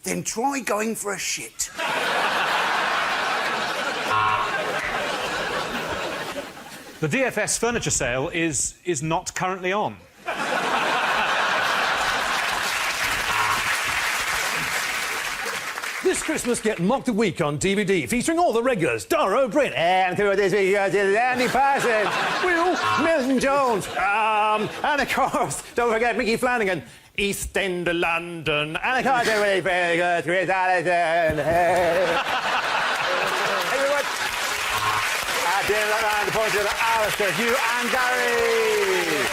Then try going for a shit. The DFS furniture sale is not currently on. This Christmas, get Mocked a Week on DVD, featuring all the regulars. Dara O'Brien, and through this week, Andy Parsons, Will, Milton Jones, and of course, don't forget Mickey Flanagan, East End of London, and of course, everybody very good, Chris Allison. Everyone, at the end of the round, the point of Alistair, Hugh and Gary.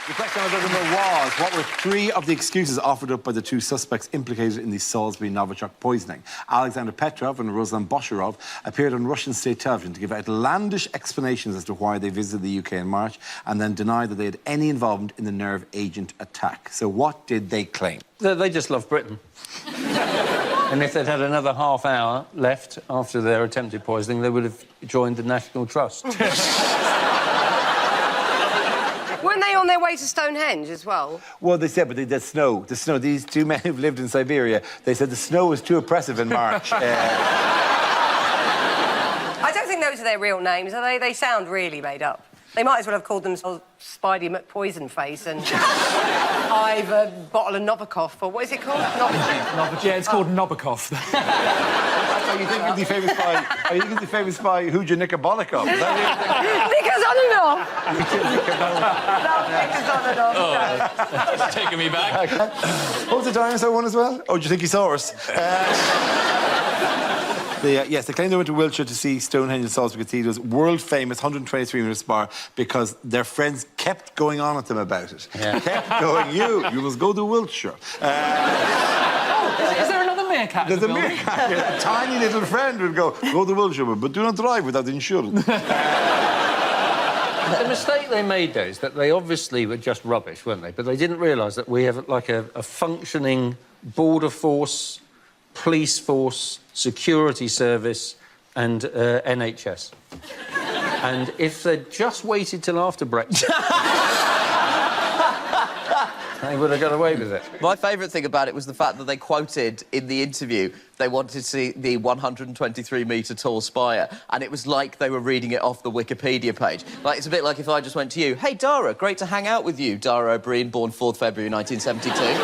The question I was looking for was, what were 3 of the excuses offered up by the 2 suspects implicated in the Salisbury-Novichok poisoning? Alexander Petrov and Ruslan Bosharov appeared on Russian state television to give outlandish explanations as to why they visited the UK in March and then denied that they had any involvement in the nerve agent attack. So what did they claim? They just love Britain. And if they'd had another half hour left after their attempted poisoning, they would have joined the National Trust. Weren't they on their way to Stonehenge as well? Well, they said, but the snow. These 2 men who've lived in Siberia, they said the snow was too oppressive in March. I don't think those are their real names, are they? They sound really made up. They might as well have called themselves Spidey McPoisonface and I've a bottle of Novikov, or what is it called? Yeah, it's called Novikov. Are you thinking of the famous spy? Are you thinking of the famous spy Huja Nikabolikov? Nikazanov! It's taking me back. What was the dinosaur one as well? Oh, do you think he saw us? Yes, they claim they went to Wiltshire to see Stonehenge and Salisbury Cathedral's world-famous 123-metre spire because their friends kept going on at them about it. Yeah. Kept going, you must go to Wiltshire. Is there another meerkat? There's a meerkat. A tiny little friend would go to Wiltshire, but do not drive without insurance. The mistake they made, though, is that they obviously were just rubbish, weren't they? But they didn't realise that we have, like, a functioning border force, police force, security service and NHS. And if they'd just waited till after Brexit, they would have got away with it. My favourite thing about it was the fact that they quoted in the interview they wanted to see the 123-metre tall spire, and it was like they were reading it off the Wikipedia page. Like, it's a bit like if I just went to you, "Hey, Dara, great to hang out with you, Dara O'Brien, born 4th February 1972.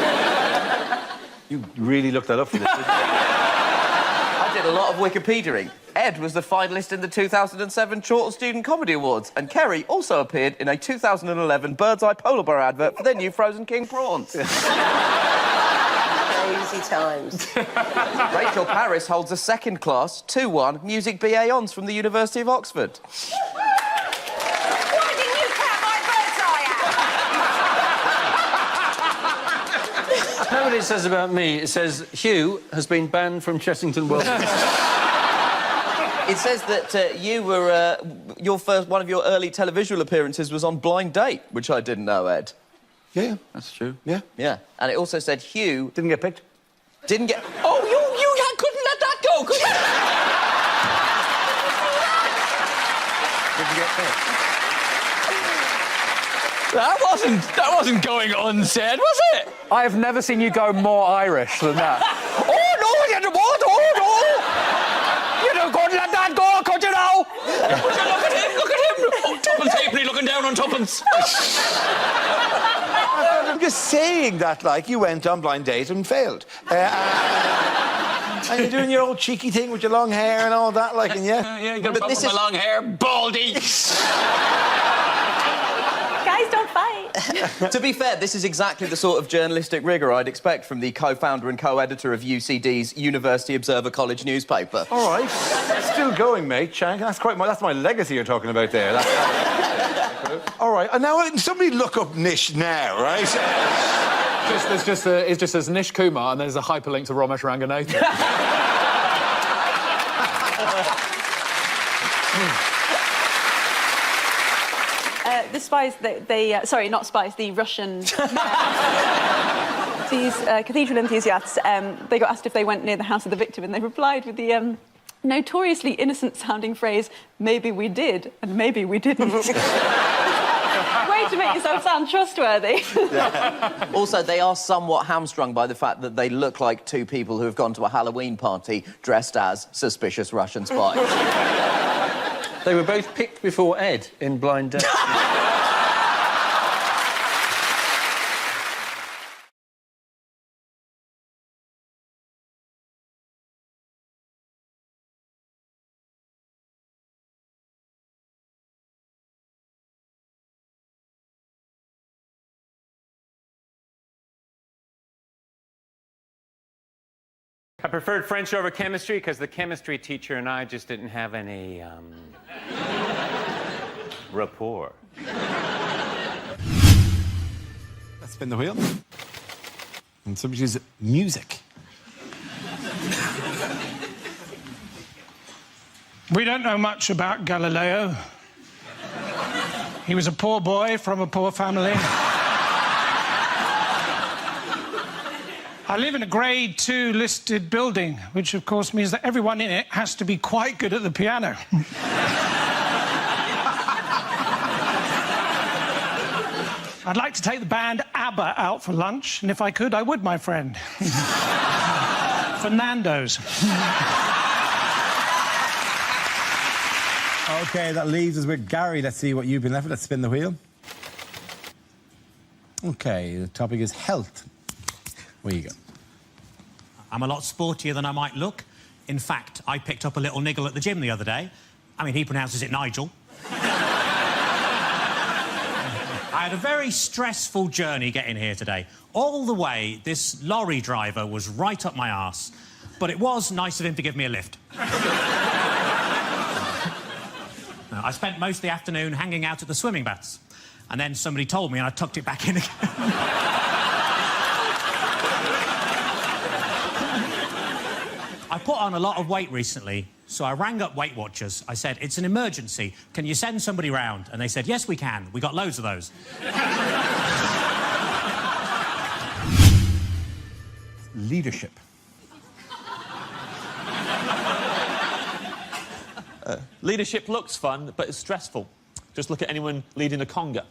You really looked that up for this, didn't you? I did a lot of Wikipediaing. Ed was the finalist in the 2007 Chorlton Student Comedy Awards, and Kerry also appeared in a 2011 Bird's Eye Polar Bear advert for their new Frozen King prawns. Crazy times. Rachel Parris holds a second-class 2-1 Music BA Hons from the University of Oxford. Why didn't you cut my bird's eye out? You know what it says about me? It says, Hugh has been banned from Chessington World. It says that you were... one of your early televisual appearances was on Blind Date, which I didn't know, Ed. Yeah, that's true. Yeah. Yeah. And it also said Hugh... Didn't get picked. Didn't get... Oh, you couldn't let that go, could you? Didn't get picked. That wasn't going unsaid, was it? I have never seen you go more Irish than that. Oh, no, you don't want, oh, no! You don't couldn't let that go, could you now? Look at him! Oh, Tuppence Halfpenny looking down on Tuppence. I'm just saying that, like, you went on Blind Date and failed. And you're doing your old cheeky thing with your long hair and all that, like, and yeah. Yeah, you got a problem with my long hair, baldy. Guys, don't fight. To be fair, this is exactly the sort of journalistic rigour I'd expect from the co-founder and co-editor of UCD's University Observer College newspaper. All right. Still going, mate, Shank. That's my legacy you're talking about there. All right. And now somebody look up Nish now, right? It just says Nish Kumar and there's a hyperlink to Ramesh Ranganathan. The spies, sorry, not spies, the Russian... these cathedral enthusiasts, they got asked if they went near the house of the victim, and they replied with the notoriously innocent-sounding phrase, maybe we did, and maybe we didn't. Way to make yourself sound trustworthy. Yeah. Also, they are somewhat hamstrung by the fact that they look like two people who have gone to a Halloween party dressed as suspicious Russian spies. They were both picked before Ed in Blind Date. I preferred French over chemistry because the chemistry teacher and I just didn't have any, rapport. Let's spin the wheel. And somebody chooses music. We don't know much about Galileo. He was a poor boy from a poor family. I live in a Grade 2 listed building, which of course means that everyone in it has to be quite good at the piano. I'd like to take the band ABBA out for lunch, and if I could, I would, my friend. For Nando's. OK, that leaves us with Gary. Let's see what you've been left with. Let's spin the wheel. OK, the topic is health. Where you go? I'm a lot sportier than I might look. In fact, I picked up a little niggle at the gym the other day. I mean, he pronounces it Nigel. I had a very stressful journey getting here today. All the way, this lorry driver was right up my arse. But it was nice of him to give me a lift. I spent most of the afternoon hanging out at the swimming baths. And then somebody told me and I tucked it back in again. I put on a lot of weight recently, so I rang up Weight Watchers. I said, it's an emergency. Can you send somebody round? And they said, yes, we can. We got loads of those. Leadership. Leadership looks fun, but it's stressful. Just look at anyone leading a conga.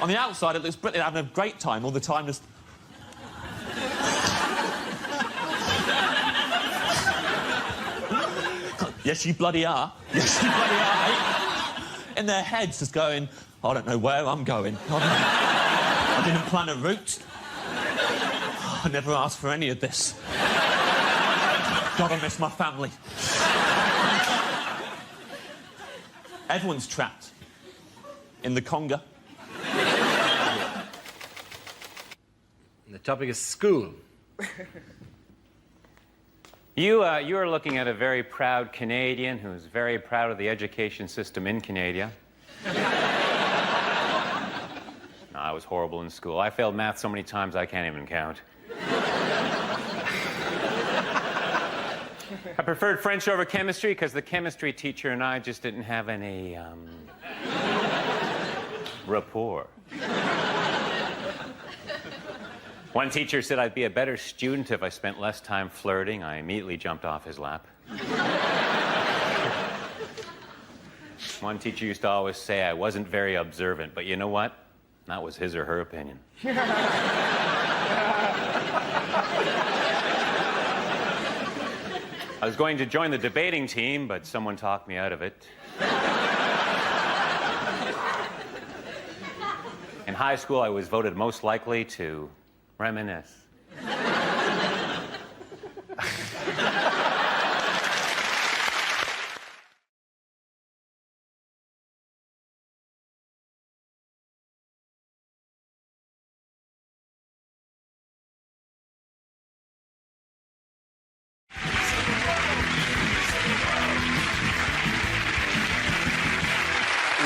On the outside, it looks brilliant, having a great time all the time, just... Yes, you bloody are. Yes, you bloody are, mate. In their heads, just going, I don't know where I'm going. I didn't plan a route. I never asked for any of this. God, I miss my family. Everyone's trapped in the conga. And the topic is school. You are looking at a very proud Canadian who's very proud of the education system in Canada. No, I was horrible in school. I failed math so many times I can't even count. I preferred French over chemistry because the chemistry teacher and I just didn't have any, rapport. One teacher said I'd be a better student if I spent less time flirting. I immediately jumped off his lap. One teacher used to always say I wasn't very observant, but you know what? That was his or her opinion. I was going to join the debating team, but someone talked me out of it. In high school, I was voted most likely to reminisce.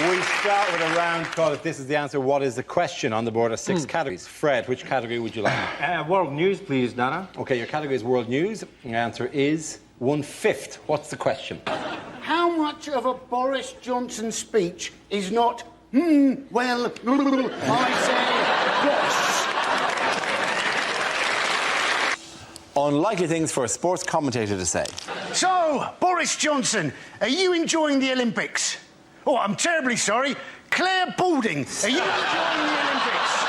We start with a round called If This Is the Answer, What is the Question? On the board are 6 categories. Fred, which category would you like? World news, please, Dana. OK, your category is world news. The answer is 1/5. What's the question? How much of a Boris Johnson speech is not, well, I say, boss? Unlikely things for a sports commentator to say. So, Boris Johnson, are you enjoying the Olympics? Oh, I'm terribly sorry. Claire Balding, are you enjoying the Olympics?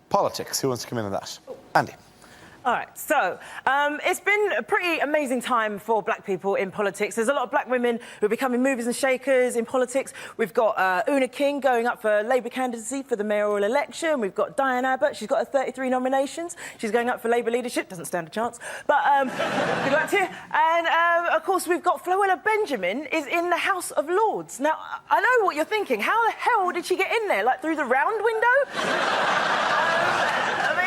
Politics. Who wants to come in on that? Andy. All right, so it's been a pretty amazing time for black people in politics. There's a lot of black women who are becoming movers and shakers in politics. We've got Una King going up for Labour candidacy for the mayoral election. We've got Diane Abbott. She's got her 33 nominations. She's going up for Labour leadership. Doesn't stand a chance. But good luck to you. And, of course, we've got Floella Benjamin is in the House of Lords. Now, I know what you're thinking. How the hell did she get in there? Like, through the round window?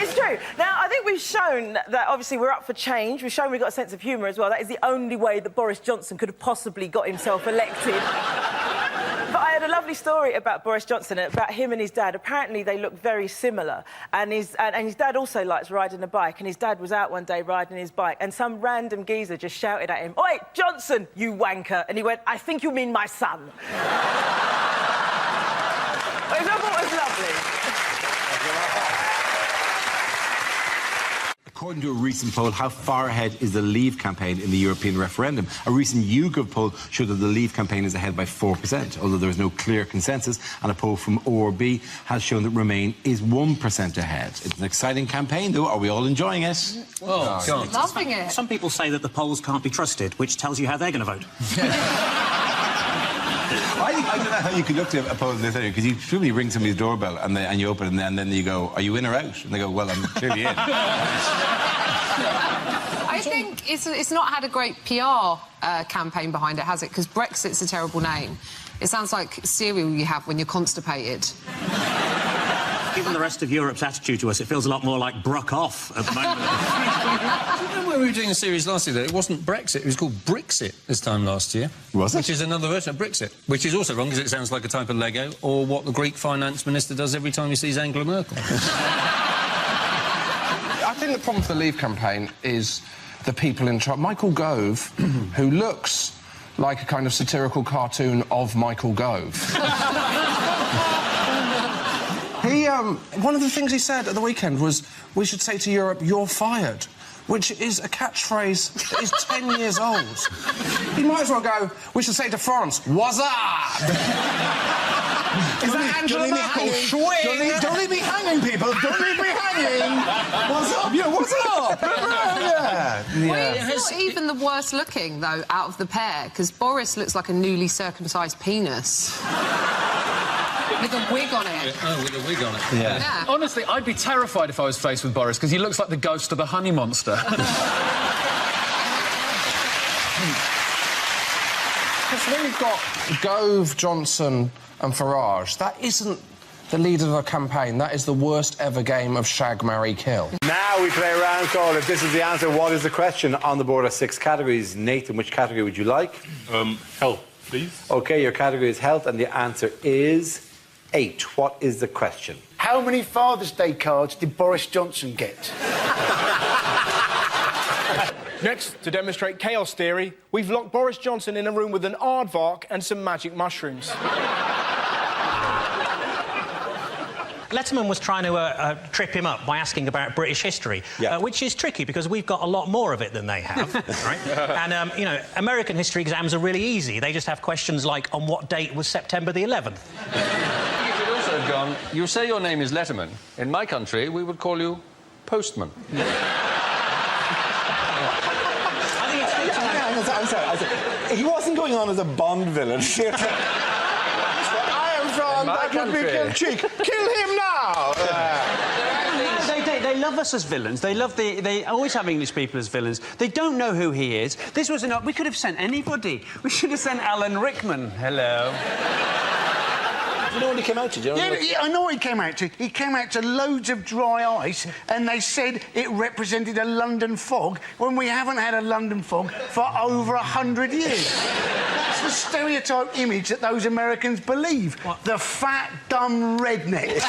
It's true. Now, I think we've shown that, obviously, we're up for change. We've shown we've got a sense of humour as well. That is the only way that Boris Johnson could have possibly got himself elected. But I had a lovely story about Boris Johnson, about him and his dad. Apparently, they look very similar. And his dad also likes riding a bike. And his dad was out one day riding his bike. And some random geezer just shouted at him, "Oi, Johnson, you wanker." And he went, "I think you mean my son." Which I thought was lovely. According to a recent poll, how far ahead is the Leave campaign in the European referendum? A recent YouGov poll showed that the Leave campaign is ahead by 4%, although there is no clear consensus, and a poll from ORB has shown that Remain is 1% ahead. It's an exciting campaign, though. Are we all enjoying it? Well, loving it. Some people say that the polls can't be trusted, which tells you how they're going to vote. I don't know how you could look to a poll this area, because you truly ring somebody's doorbell and you open it, and then you go, "Are you in or out?" And they go, "Well, I'm clearly in." I think it's not had a great PR campaign behind it, has it? Because Brexit's a terrible name. It sounds like cereal you have when you're constipated. Given the rest of Europe's attitude to us, it feels a lot more like Bruck off at the moment. Do you know when we were doing a series last year that it wasn't Brexit, it was called Brixit this time last year? Was it? Which is another version of Brixit, which is also wrong because it sounds like a type of Lego, or what the Greek finance minister does every time he sees Angela Merkel. I think the problem for the Leave campaign is the people in charge. Michael Gove, who looks like a kind of satirical cartoon of Michael Gove. One of the things he said at the weekend was, "We should say to Europe, you're fired," which is a catchphrase that is 10 years old. He might as well go, "We should say to France, what's up?" Is that Angela Merkel? Don't leave me hanging, people. Don't leave me hanging. What's up? Yeah, what's up? Well, it's not even the worst looking, though, out of the pair, because Boris looks like a newly circumcised penis. With a wig on it. Oh, with a wig on it. Yeah. Honestly, I'd be terrified if I was faced with Boris, because he looks like the ghost of the honey monster. Because when you've got Gove, Johnson and Farage, that isn't the leader of a campaign. That is the worst ever game of shag, marry, kill. Now we play a round called If This Is the Answer, What is the Question? On the board are 6 categories. Nathan, which category would you like? Health, please. OK, your category is health, and the answer is 8. What is the question? How many Father's Day cards did Boris Johnson get? Next, to demonstrate chaos theory, we've locked Boris Johnson in a room with an aardvark and some magic mushrooms. Letterman was trying to trip him up by asking about British history, which is tricky because we've got a lot more of it than they have, right? And, you know, American history exams are really easy. They just have questions like, on what date was September the 11th? You could also have gone, you say your name is Letterman. In my country, we would call you Postman. I'm sorry. He wasn't going on as a Bond villain. I am from that would be kill cheek. Kill him now! They love us as villains. They always have English people as villains. They don't know who he is. This was we could have sent anybody. We should have sent Alan Rickman. Hello. Do you know what he came out to? Yeah, I know what he came out to. He came out to loads of dry ice, and they said it represented a London fog, when we haven't had a London fog for over 100 years. That's the stereotype image that those Americans believe. What? The fat, dumb redneck.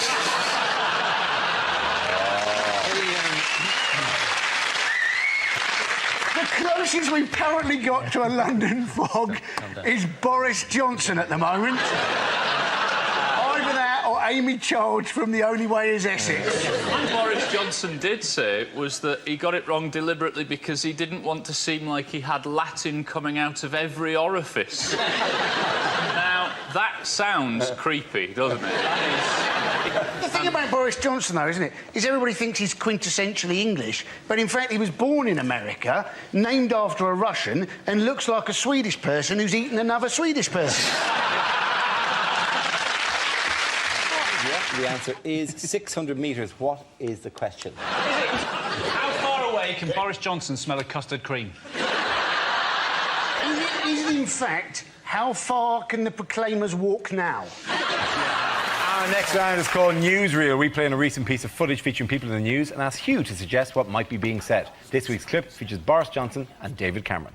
The closest we've currently got to a London fog is Boris Johnson at the moment. Amy Childs from The Only Way Is Essex. What Boris Johnson did say was that he got it wrong deliberately because he didn't want to seem like he had Latin coming out of every orifice. Now, that sounds creepy, doesn't it? The thing about Boris Johnson, though, isn't it, is everybody thinks he's quintessentially English, but in fact he was born in America, named after a Russian, and looks like a Swedish person who's eaten another Swedish person. The answer is 600 metres. What is the question? How far away can Boris Johnson smell a custard cream? Is it in fact, how far can the Proclaimers walk now? Our next round is called Newsreel. We play on a recent piece of footage featuring people in the news and ask Hugh to suggest what might be being said. This week's clip features Boris Johnson and David Cameron.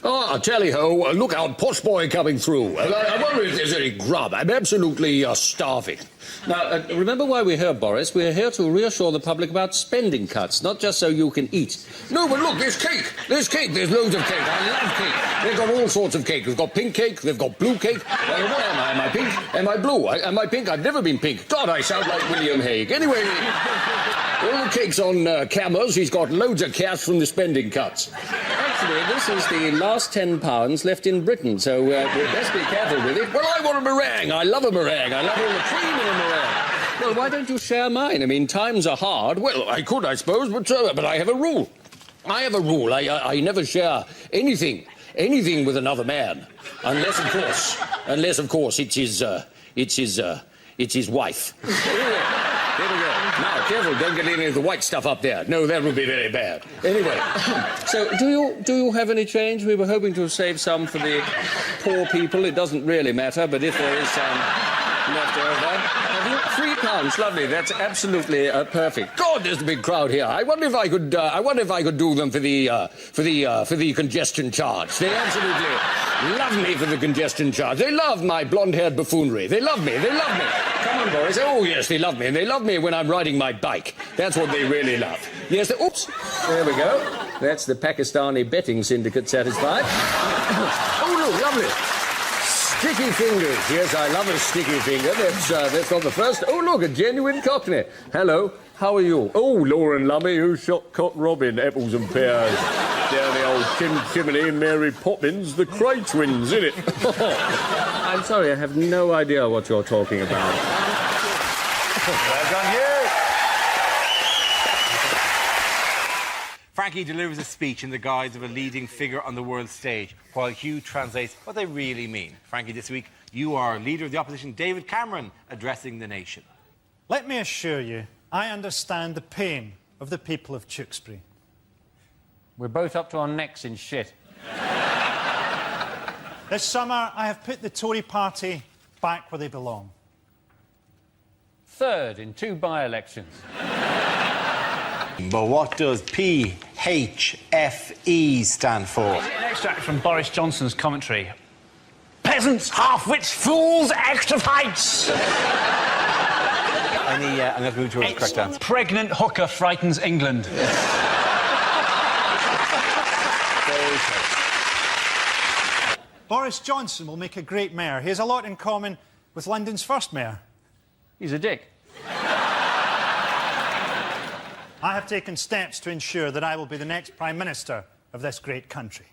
Oh, tally-ho, look out, posh boy coming through. I wonder if there's any grub. I'm absolutely starving. Now, remember why we're here, Boris? We're here to reassure the public about spending cuts, not just so you can eat. No, but look, there's cake. There's cake. There's loads of cake. I love cake. They've got all sorts of cake. They've got pink cake. They've got blue cake. What am I? Am I pink? Am I blue? Am I pink? I've never been pink. God, I sound like William Hague. Anyway, all the cake's on cameras. He's got loads of cash from the spending cuts. Actually, this is the last £10 left in Britain, so we'd best be careful with it. Well, I want a meringue. I love a meringue. I love all the cream in a meringue. Well, why don't you share mine? I mean, times are hard. Well, I could, I suppose, but I have a rule. I have a rule. I never share anything with another man, unless, of course, it's his wife. There we go. Now, careful, don't get any of the white stuff up there. No, that would be very bad. Anyway. So, do you have any change? We were hoping to save some for the poor people. It doesn't really matter, but if there is some left over... £3, lovely. That's absolutely perfect. God, there's a big crowd here. I wonder if I could do them for the congestion charge. They absolutely love me for the congestion charge. They love my blonde-haired buffoonery. They love me. Come on, Boris. Oh, yes, they love me. And they love me when I'm riding my bike. That's what they really love. Yes, oops. There we go. That's the Pakistani betting syndicate satisfied. Oh, look, lovely. Sticky fingers. Yes, I love a sticky finger. That's not the first. Oh, look, a genuine Cockney. Hello, how are you? Oh, Lauren Lummy, who shot Cock Robin, apples and pears. Down the old chimney, Mary Poppins, the Cray twins, innit? I'm sorry, I have no idea what you're talking about. Well done, you. Frankie delivers a speech in the guise of a leading figure on the world stage, while Hugh translates what they really mean. Frankie, this week, you are leader of the opposition, David Cameron, addressing the nation. Let me assure you, I understand the pain of the people of Tewkesbury. We're both up to our necks in shit. This summer, I have put the Tory party back where they belong. Third in 2 by-elections. But what does PHFE stand for? An extract from Boris Johnson's commentary. Peasants, half-wits, fools, extra fights! I'm going to move towards the correct answer. Pregnant hooker frightens England. Boris Johnson will make a great mayor. He has a lot in common with London's first mayor. He's a dick. I have taken steps to ensure that I will be the next Prime Minister of this great country.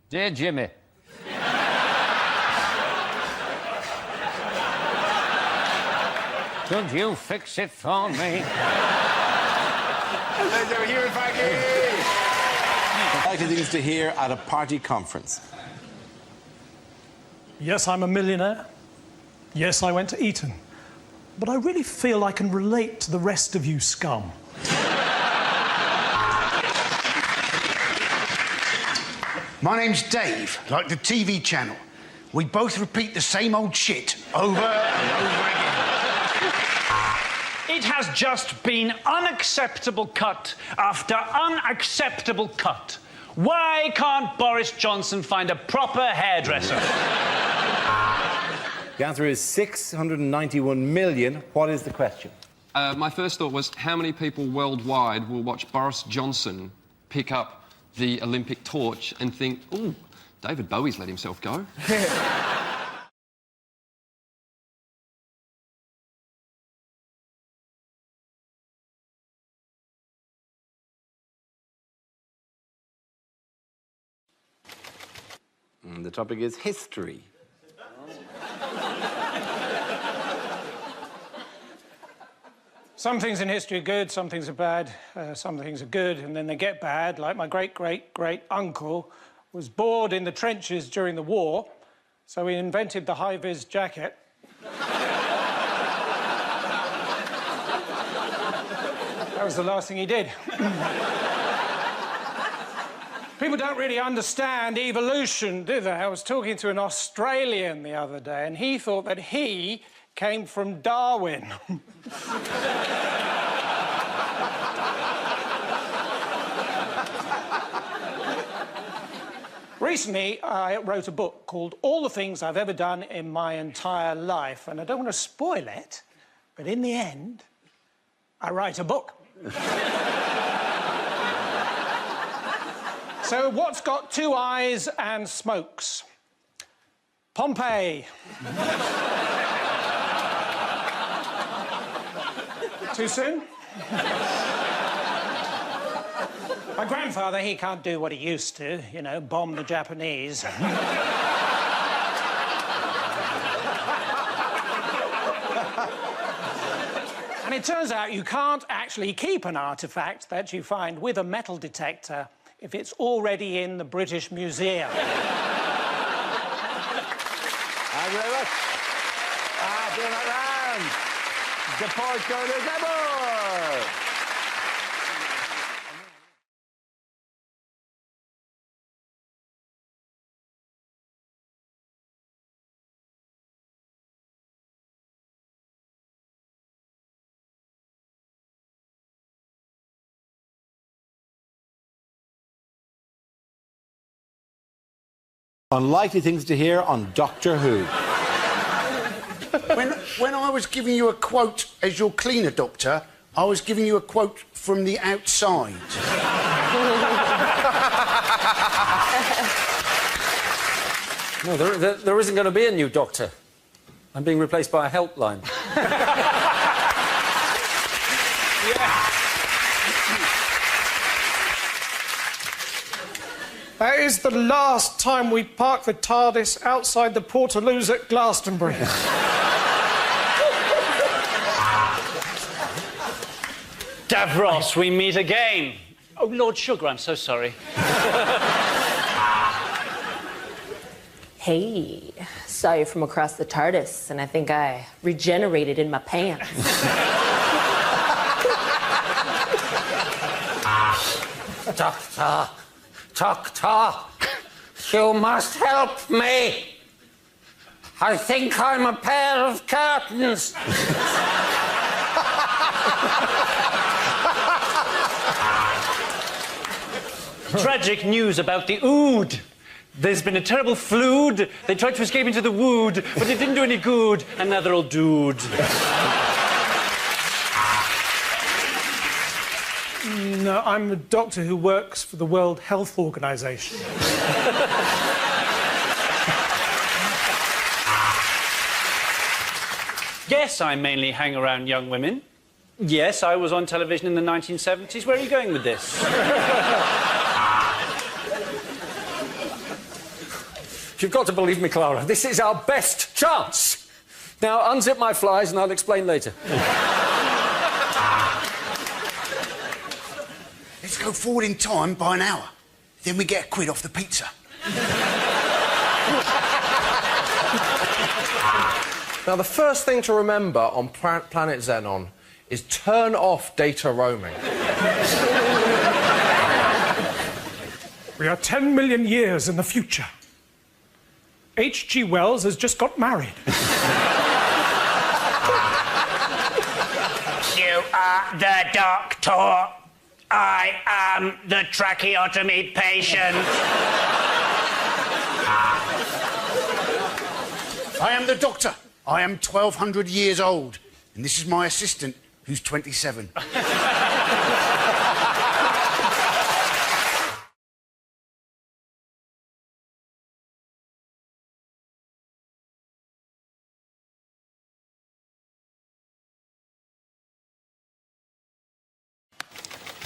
Dear Jimmy. Could you fix it for me? Let's hear it, Frankie! Likely things to hear at a party conference. Yes, I'm a millionaire. Yes, I went to Eton. But I really feel I can relate to the rest of you scum. My name's Dave, like the TV channel. We both repeat the same old shit over and over again. It has just been unacceptable cut after unacceptable cut. Why can't Boris Johnson find a proper hairdresser? The answer is 691 million. What is the question? My first thought was, how many people worldwide will watch Boris Johnson pick up the Olympic torch and think, ooh, David Bowie's let himself go? And the topic is history. Some things in history are good, some things are bad, some things are good, and then they get bad, like my great-great-great-uncle was bored in the trenches during the war, so he invented the high-vis jacket. That was the last thing he did. People don't really understand evolution, do they? I was talking to an Australian the other day, and he thought that he came from Darwin. Recently, I wrote a book called All the Things I've Ever Done in My Entire Life, and I don't want to spoil it, but in the end, I write a book. So what's got two eyes and smokes? Pompeii. Too soon? My grandfather, he can't do what he used to, you know, bomb the Japanese. And it turns out you can't actually keep an artefact that you find with a metal detector if it's already in the British Museum. Thank you very much. Doing that round. The Porco de Debo. Unlikely things to hear on Doctor Who. When I was giving you a quote as your cleaner, Doctor, I was giving you a quote from the outside. No, there isn't going to be a new Doctor. I'm being replaced by a helpline. That is the last time we park the TARDIS outside the Portaloos at Glastonbury. Davros, we meet again. Oh, Lord Sugar, I'm so sorry. Hey, saw you from across the TARDIS, and I think I regenerated in my pants. Doctor, you must help me. I think I'm a pair of curtains. Tragic news about the Ood. There's been a terrible flood. They tried to escape into the wood, but it didn't do any good, and now they're all dude. No, I'm a doctor who works for the World Health Organization. Yes, I mainly hang around young women. Yes, I was on television in the 1970s. Where are you going with this? You've got to believe me, Clara. This is our best chance. Now, unzip my flies and I'll explain later. Let's go forward in time by an hour. Then we get a quid off the pizza. Now, the first thing to remember on planet Xenon is turn off data roaming. We are 10 million years in the future. H.G. Wells has just got married. You are the doctor. I am the tracheotomy patient. I am the doctor. I am 1,200 years old. And this is my assistant, who's 27.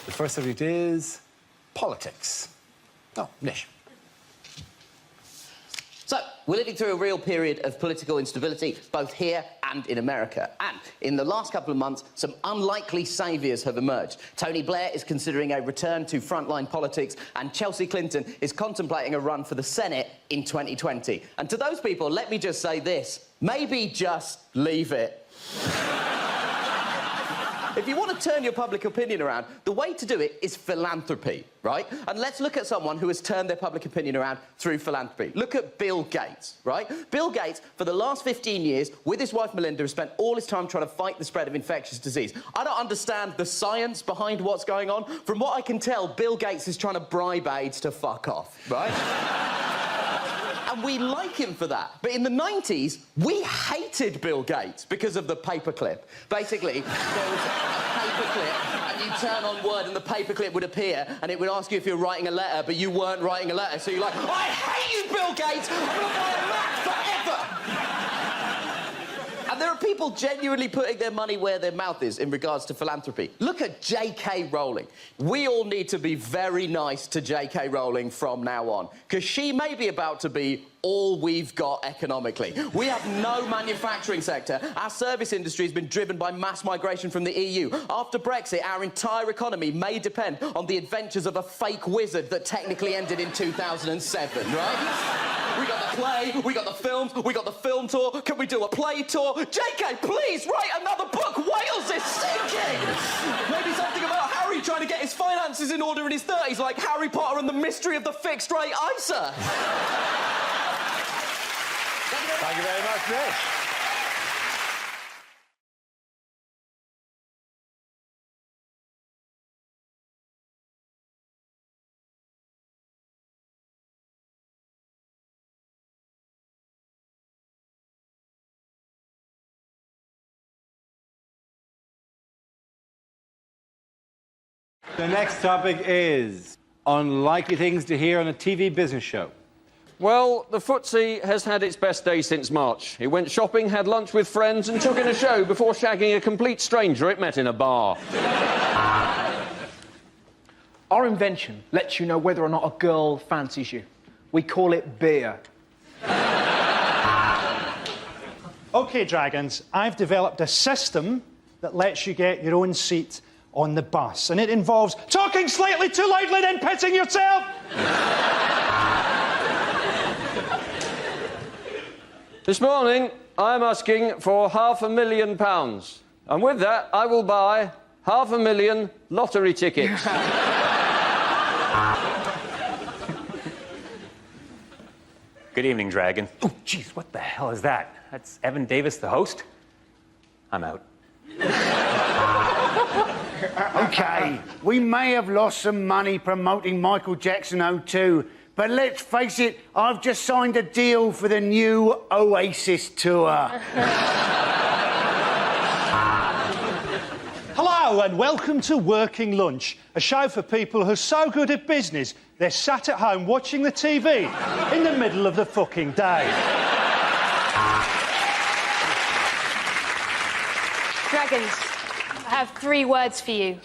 The first subject is politics. Oh, Nish. So, we're living through a real period of political instability, both here and in America. And in the last couple of months, some unlikely saviours have emerged. Tony Blair is considering a return to frontline politics, and Chelsea Clinton is contemplating a run for the Senate in 2020. And to those people, let me just say this. Maybe just leave it. If you want to turn your public opinion around, the way to do it is philanthropy, right? And let's look at someone who has turned their public opinion around through philanthropy. Look at Bill Gates, right? Bill Gates, for the last 15 years, with his wife Melinda, has spent all his time trying to fight the spread of infectious disease. I don't understand the science behind what's going on. From what I can tell, Bill Gates is trying to bribe AIDS to fuck off, right? And we like him for that. But in the 90s, we hated Bill Gates because of the paperclip. Basically, there was a paperclip, and you turn on Word and the paperclip would appear, and it would ask you if you're writing a letter, but you weren't writing a letter. So you're like, I hate you, Bill Gates! I'm going to buy a Mac forever! And there are people genuinely putting their money where their mouth is in regards to philanthropy. Look at J.K. Rowling. We all need to be very nice to J.K. Rowling from now on, because she may be about to be all we've got economically. We have no manufacturing sector. Our service industry has been driven by mass migration from the EU. After Brexit, our entire economy may depend on the adventures of a fake wizard that technically ended in 2007, right? We got the play, we got the films, we got the film tour. Can we do a play tour? JK, please write another book. Wales is sinking. Maybe something about Harry trying to get his finances in order in his 30s, like Harry Potter and the Mystery of the Fixed Rate ISA. Thank you very much, Nish. The next topic is unlikely things to hear on a TV business show. Well, the FTSE has had its best day since March. It went shopping, had lunch with friends and took in a show before shagging a complete stranger it met in a bar. Our invention lets you know whether or not a girl fancies you. We call it beer. OK, Dragons, I've developed a system that lets you get your own seat on the bus, and it involves talking slightly too loudly and pissing yourself. This morning, I'm asking for £500,000. And with that, I will buy 500,000 lottery tickets. Good evening, Dragon. Oh, jeez, what the hell is that? That's Evan Davis, the host? I'm out. OK, we may have lost some money promoting Michael Jackson 02, but let's face it, I've just signed a deal for the new Oasis tour. Hello, Hello and welcome to Working Lunch, a show for people who are so good at business they're sat at home watching the TV in the middle of the fucking day. Dragons, I have 3 words for you.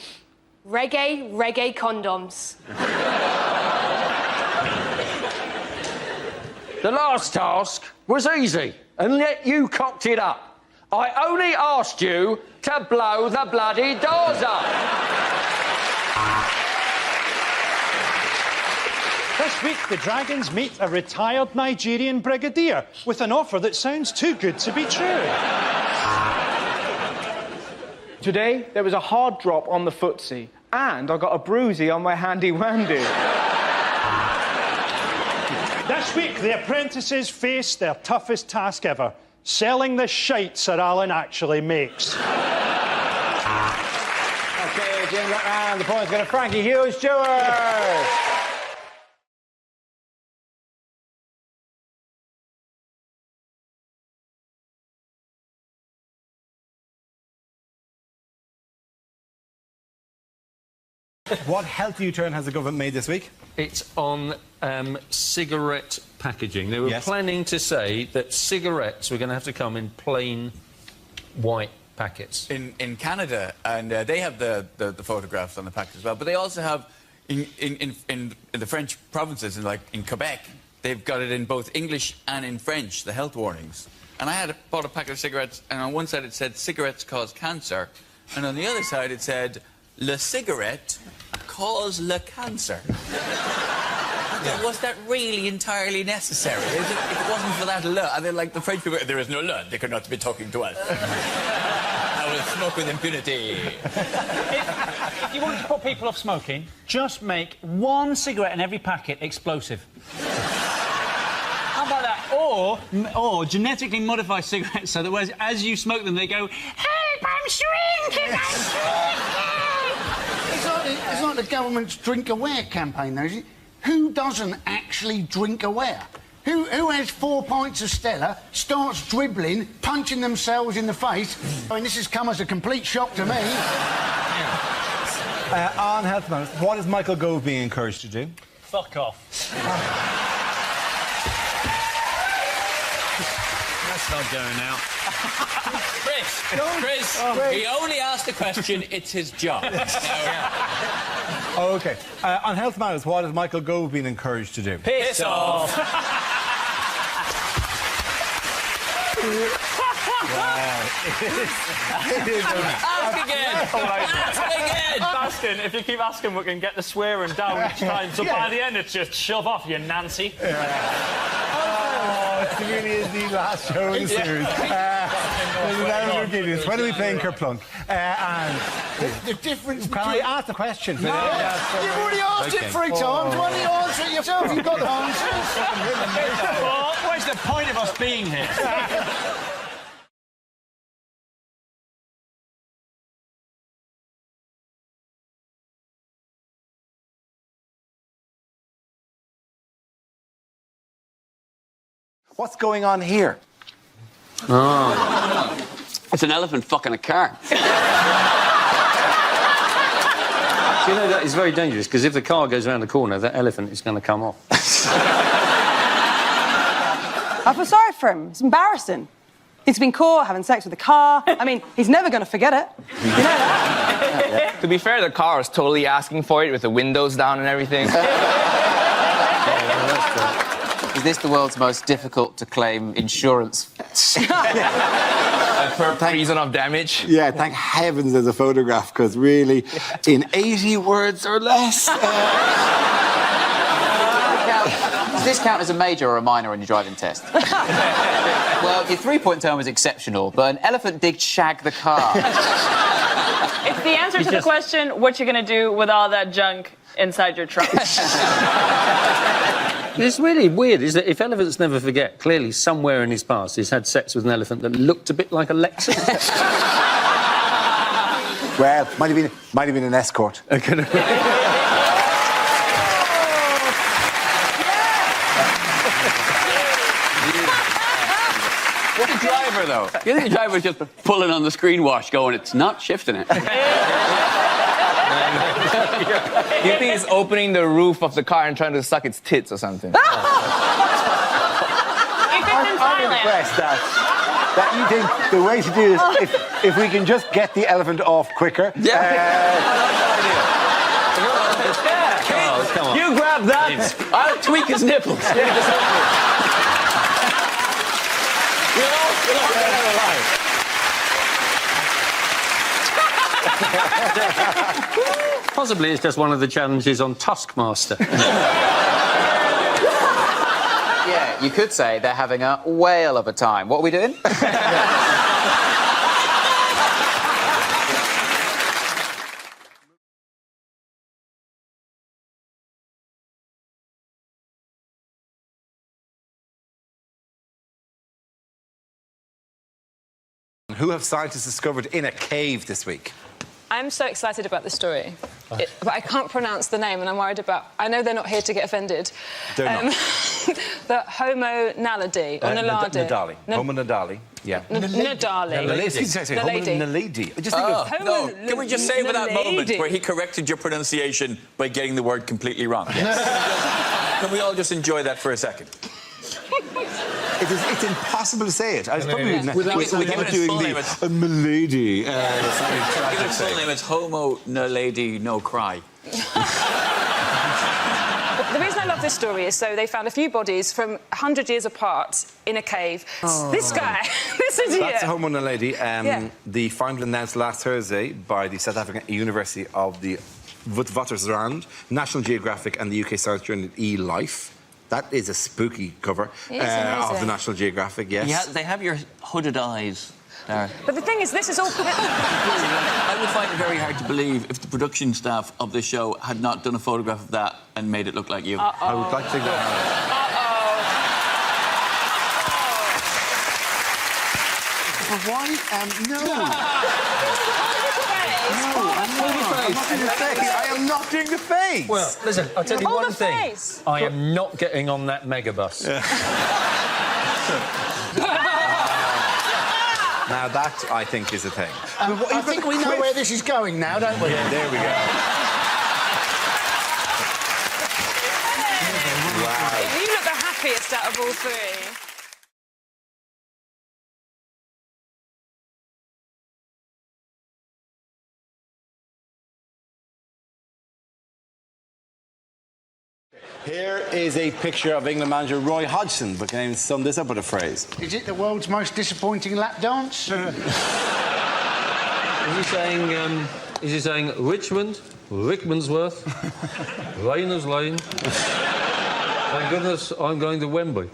Reggae, reggae condoms. The last task was easy, and yet you cocked it up. I only asked you to blow the bloody doors up. This week, the Dragons meet a retired Nigerian brigadier with an offer that sounds too good to be true. Today, there was a hard drop on the footsie, and I got a bruisie on my handy-wandy. This week, the apprentices faced their toughest task ever, selling the shite Sir Alan actually makes. OK, Jim, that round. The point's going to Frankie Hughes Stewart. What healthy U-turn has the government made this week? It's on cigarette packaging. They were planning to say that cigarettes were going to have to come in plain white packets. In Canada, and they have the photographs on the packets as well, but they also have in the French provinces, like in Quebec, they've got it in both English and in French, the health warnings. And I bought a packet of cigarettes, and on one side it said cigarettes cause cancer, and on the other side it said le cigarette cause le cancer. Was that really entirely necessary? If it wasn't for that le, and then like the French people, there is no le, they could not be talking to us. I will smoke with impunity. If you want to put people off smoking, just make 1 cigarette in every packet explosive. How about that? Or genetically modify cigarettes so that as you smoke them, they go, help, I'm shrinking, I'm shrinking! It's like the government's Drink Aware campaign, though, is it? Who doesn't actually drink aware? Who has 4 pints of Stella, starts dribbling, punching themselves in the face? I mean, this has come as a complete shock to me. On health matters, what is Michael Gove being encouraged to do? Fuck off. That's not going out. Chris, he only asked a question, it's his job. OK. On health matters, what has Michael Gove been encouraged to do? Piss off. Ask again! Baskin, if you keep asking, we can get the swearing down each time. So by the end, it's just shove off, you Nancy. Oh, it really is the last show in the series. When are we playing Kerplunk? And the difference can I ask the question? No, you've already asked it 3 times. Why don't you answer it yourself? You've got the answers. Well, what's the point of us being here? What's going on here? Oh. It's an elephant fucking a car. Do you know that is very dangerous, because if the car goes around the corner, that elephant is going to come off. I feel sorry for him. It's embarrassing. He's been caught having sex with a car. I mean, he's never going to forget it. You know that? To be fair, the car was totally asking for it with the windows down and everything. Is this the world's most difficult to claim insurance? For reason of damage? Yeah, thank heavens there's a photograph, because really, in 80 words or less... Does this count as a major or a minor on your driving test? Well, your 3-point term was exceptional, but an elephant did shag the car. It's the answer to the question, what you're going to do with all that junk inside your trunk. It's really weird, is that if elephants never forget, clearly somewhere in his past he's had sex with an elephant that looked a bit like a Lexus. Well, might have been an escort. What a drive driver, though. You think the driver's just pulling on the screen wash, going, it's not shifting it. You think it's opening the roof of the car and trying to suck its tits or something? I'm impressed that you think the way to do this, if we can just get the elephant off quicker. Come on. You grab that. I'll tweak his nipples. Possibly it's just one of the challenges on Taskmaster. Yeah, you could say they're having a whale of a time. What are we doing? Who have scientists discovered in a cave this week? I'm so excited about this story, but I can't pronounce the name, and I'm worried about... I know they're not here to get offended. They're not. The Homo-nalady, or Naladi. Nadali. Homo nadali. Yeah. Nadali. Naladi. Just think of... No, can we just save that moment where he corrected your pronunciation by getting the word completely wrong? Can we all just enjoy that for a second? It's impossible to say it. I was probably without doing the milady. Give it its full name. It's Homo Nalady No Cry. The reason I love this story is so they found a few bodies from 100 years apart in a cave. This guy, this idiot. That's Homo Nalady. The finding announced last Thursday by the South African University of the Witwatersrand, National Geographic and the UK Science Journal eLife. That is a spooky cover of the National Geographic, yes. Yeah, they have your hooded eyes there. But the thing is, this is all... I would find it very hard to believe if the production staff of this show had not done a photograph of that and made it look like you. I would like to think that. Why? No. I am not doing the face. Well, listen, I'll tell you one thing. I am not getting on that megabus. Now that, I think, is a thing. I think we know where this is going now, don't we? Yeah, there we go. Wow. You look the happiest out of all three. Here is a picture of England manager Roy Hodgson, but can you sum this up with a phrase? Is it the world's most disappointing lap dance? Is he saying Richmond, Rickmansworth, Rayners Lane? Thank goodness I'm going to Wembley.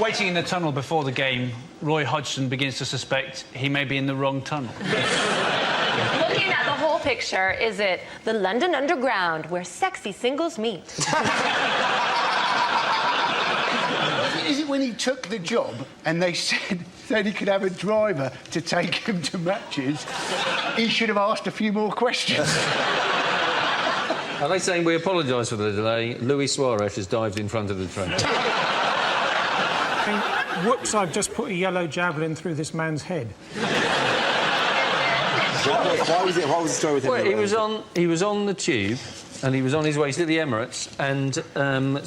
Waiting in the tunnel before the game, Roy Hodgson begins to suspect he may be in the wrong tunnel. Looking at the whole picture, is it the London Underground where sexy singles meet? Is it when he took the job and they said he could have a driver to take him to matches? He should have asked a few more questions. Are they saying we apologise for the delay? Luis Suarez has dived in front of the train. Whoops, I've just put a yellow javelin through this man's head. What was the story with him? Well, he was on the tube, and he was on his way to the Emirates, and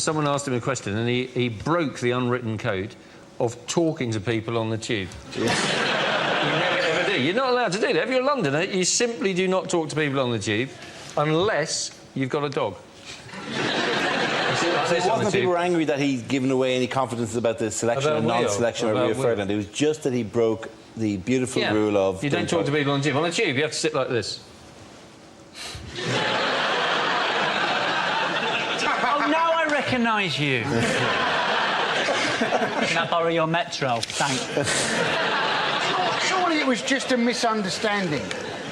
someone asked him a question, and he broke the unwritten code of talking to people on the tube. You never ever do. You're not allowed to do that. If you're a Londoner, you simply do not talk to people on the tube unless you've got a dog. So it wasn't that people were angry that he'd given away any confidence about the selection and non-selection of Rio Ferdinand. It was just that he broke the beautiful rule of... You don't talk to people on the tube. On the tube, you have to sit like this. Oh, now I recognise you. Can I borrow your Metro? Thanks. Surely it was just a misunderstanding.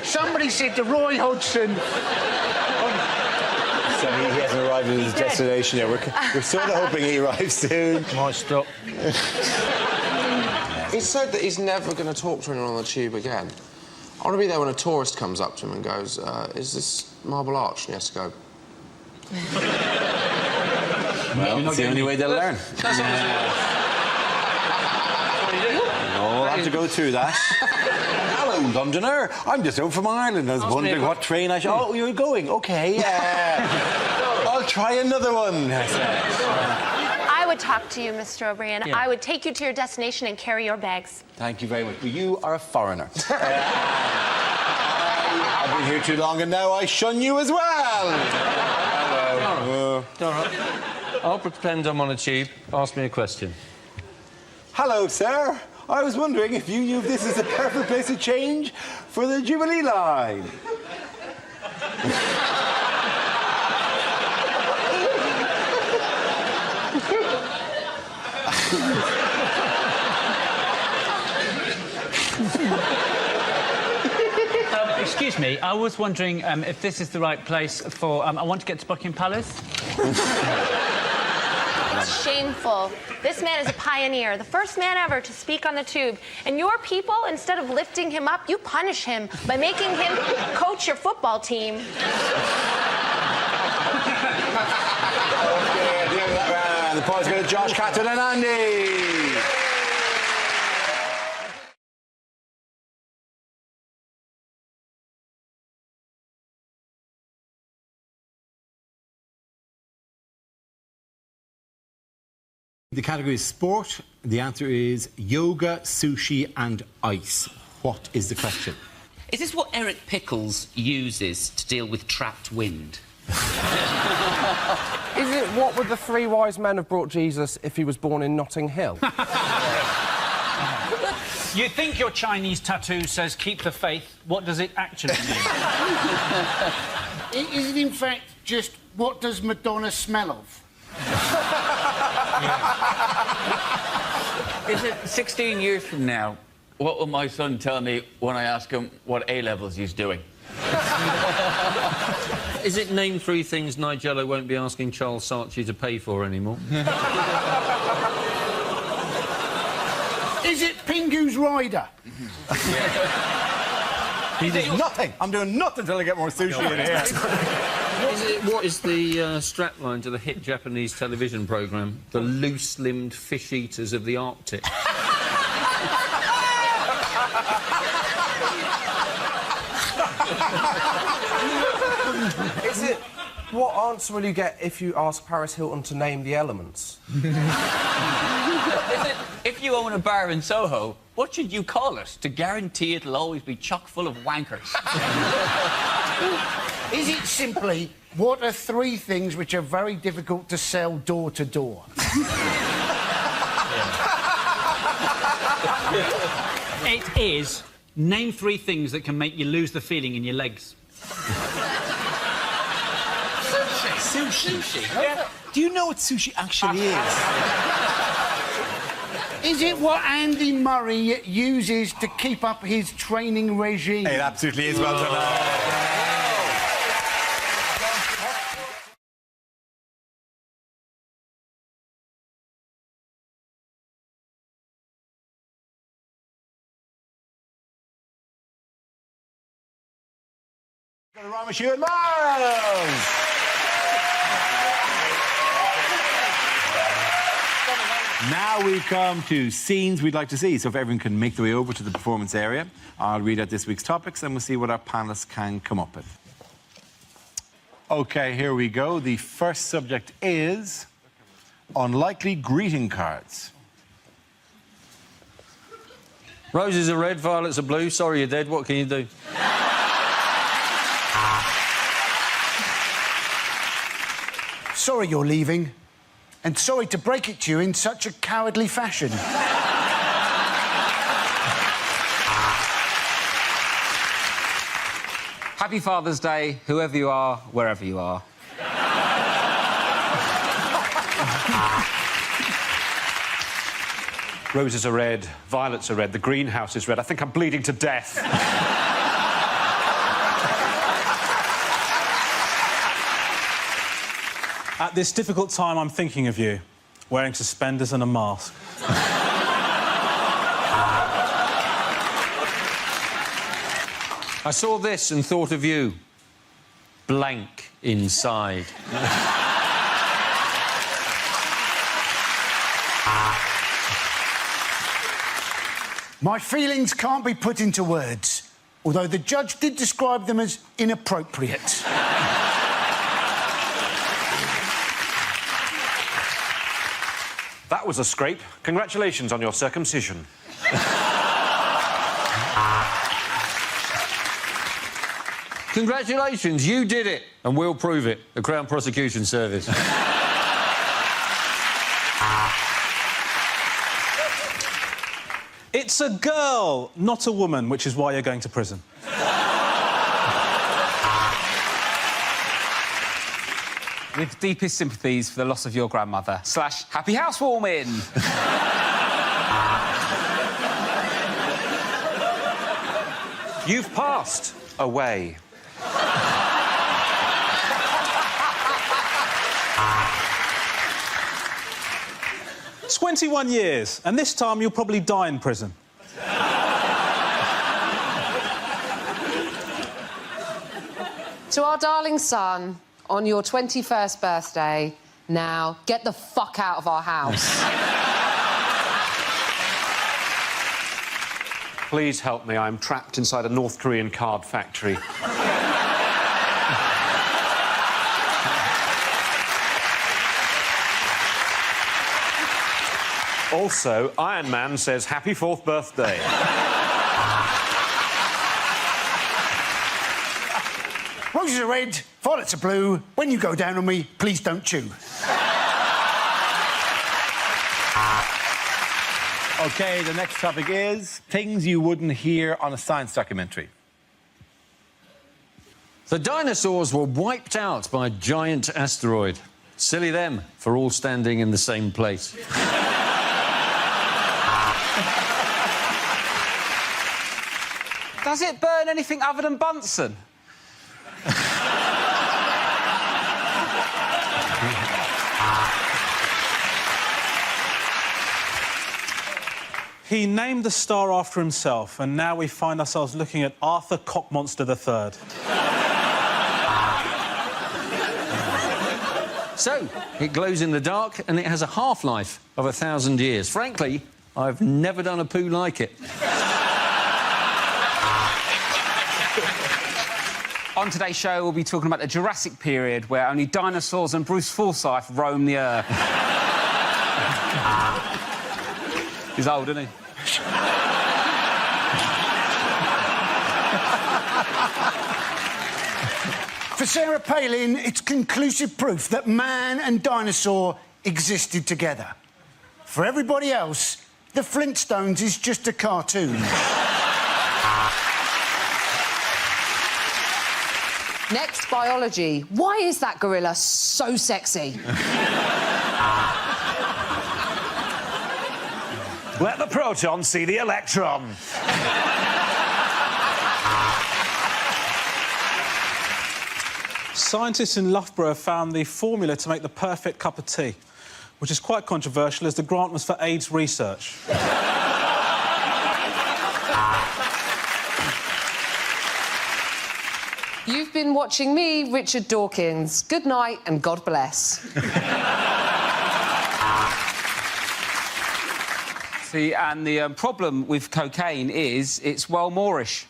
Somebody said to Roy Hodgson... So he hasn't arrived at his destination yet. We're sort of hoping he arrives soon. Might stop. He said that he's never going to talk to anyone on the tube again. I want to be there when a tourist comes up to him and goes, is this Marble Arch? And he has to go... Well, it's the only way they'll learn. have to go through that. Hello, Londoner. I'm just home from Ireland. I was wondering what train I should... Oh, you're going? OK. I'll try another one, I said. I would talk to you, Mr. O'Brien. Yeah. I would take you to your destination and carry your bags. Thank you very much. Well, you are a foreigner. I've been here too long and now I shun you as well. Hello. All right. I'll pretend I'm on a tube. Ask me a question. Hello, sir. I was wondering if you knew this is the perfect place to change for the Jubilee line. Excuse me, I was wondering if this is the right place for... I want to get to Buckingham Palace. It's shameful. This man is a pioneer, the first man ever to speak on the tube. And your people, instead of lifting him up, you punish him by making him coach your football team. Okay, at the end of that round, the points go to Josh, Catherine and Andy. The category is sport. The answer is yoga, sushi and ice. What is the question? Is this what Eric Pickles uses to deal with trapped wind? Is it what would the three wise men have brought Jesus if he was born in Notting Hill? You think your Chinese tattoo says keep the faith. What does it actually mean? Is it in fact just what does Madonna smell of? Is it 16 years from now, what will my son tell me when I ask him what A-levels he's doing? Is it name three things Nigella won't be asking Charles Saatchi to pay for anymore? Is it Pingu's Rider? He did nothing. I'm doing nothing until I get more sushi in here. What is the strapline to the hit Japanese television programme, The Loose-Limbed Fish Eaters of the Arctic? Is it what answer will you get if you ask Paris Hilton to name the elements? Is it, if you own a bar in Soho, what should you call it to guarantee it'll always be chock full of wankers? Is it simply what are three things which are very difficult to sell door to door? It is name three things that can make you lose the feeling in your legs. Sushi. Yeah. Do you know what sushi actually is? Is it what Andy Murray uses to keep up his training regime? It absolutely is. Well done. Ramashu and Miles! Now we come to scenes we'd like to see. So if everyone can make their way over to the performance area, I'll read out this week's topics and we'll see what our panellists can come up with. OK, here we go. The first subject is unlikely greeting cards. Roses are red, violets are blue. Sorry you're dead. What can you do? Sorry you're leaving, and sorry to break it to you in such a cowardly fashion. Happy Father's Day, whoever you are, wherever you are. Roses are red, violets are red, the greenhouse is red. I think I'm bleeding to death. At this difficult time, I'm thinking of you, wearing suspenders and a mask. I saw this and thought of you. Blank inside. My feelings can't be put into words, although the judge did describe them as inappropriate. That was a scrape. Congratulations on your circumcision. Congratulations, you did it. And we'll prove it. The Crown Prosecution Service. It's a girl, not a woman, which is why you're going to prison. With deepest sympathies for the loss of your grandmother. / happy housewarming. You've passed. Away. 21 years, and this time you'll probably die in prison. To our darling son, on your 21st birthday, now get the fuck out of our house. Please help me. I'm trapped inside a North Korean card factory. Also, Iron Man says happy 4th birthday. Roses are red, violets are blue. When you go down on me, please don't chew. OK, the next topic is things you wouldn't hear on a science documentary. The dinosaurs were wiped out by a giant asteroid. Silly them for all standing in the same place. Does it burn anything other than Bunsen? He named the star after himself, and now we find ourselves looking at Arthur Cockmonster III. So, it glows in the dark, and it has a half-life of 1,000 years. Frankly, I've never done a poo like it. On today's show, we'll be talking about the Jurassic period, where only dinosaurs and Bruce Forsyth roam the Earth. He's old, isn't he? For Sarah Palin, it's conclusive proof that man and dinosaur existed together. For everybody else, the Flintstones is just a cartoon. Next, biology. Why is that gorilla so sexy? Let the proton see the electron. Scientists in Loughborough have found the formula to make the perfect cup of tea, which is quite controversial as the grant was for AIDS research. You've been watching me, Richard Dawkins. Good night and God bless. See, and the problem with cocaine is it's well Moorish.